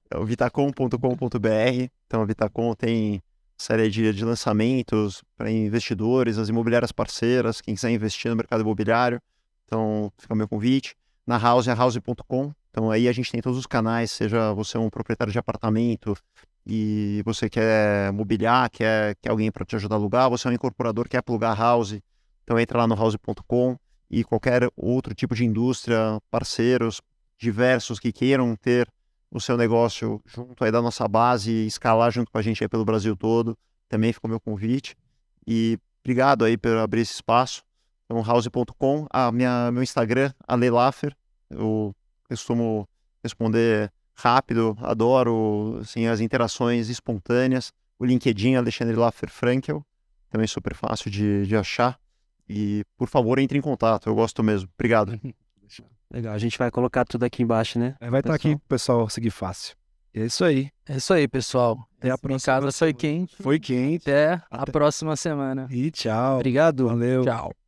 É o vitacom.com.br. Então, a Vitacom tem série de lançamentos para investidores, as imobiliárias parceiras, quem quiser investir no mercado imobiliário. Então, fica o meu convite. Na House, é house.com. Então, aí a gente tem todos os canais, seja você um proprietário de apartamento e você quer mobiliar, quer alguém para te ajudar a alugar, você é um incorporador, quer plugar a House. Então, entra lá no house.com e qualquer outro tipo de indústria, parceiros diversos que queiram ter o seu negócio junto aí da nossa base e escalar junto com a gente aí pelo Brasil todo, também ficou meu convite. E obrigado aí por abrir esse espaço. Então, house.com, meu Instagram, Ale Laffer, eu costumo responder rápido, adoro assim, as interações espontâneas. O LinkedIn, Alexandre Laffer Frankel, também super fácil de achar. E, por favor, entre em contato, eu gosto mesmo. Obrigado. Legal, a gente vai colocar tudo aqui embaixo, né? Vai estar aqui pro pessoal seguir fácil. E é isso aí. É isso aí, pessoal. Até a Em próxima casa foi semana. quente. Foi quente. Até a Até. próxima semana. E tchau. Obrigado. Valeu. Tchau.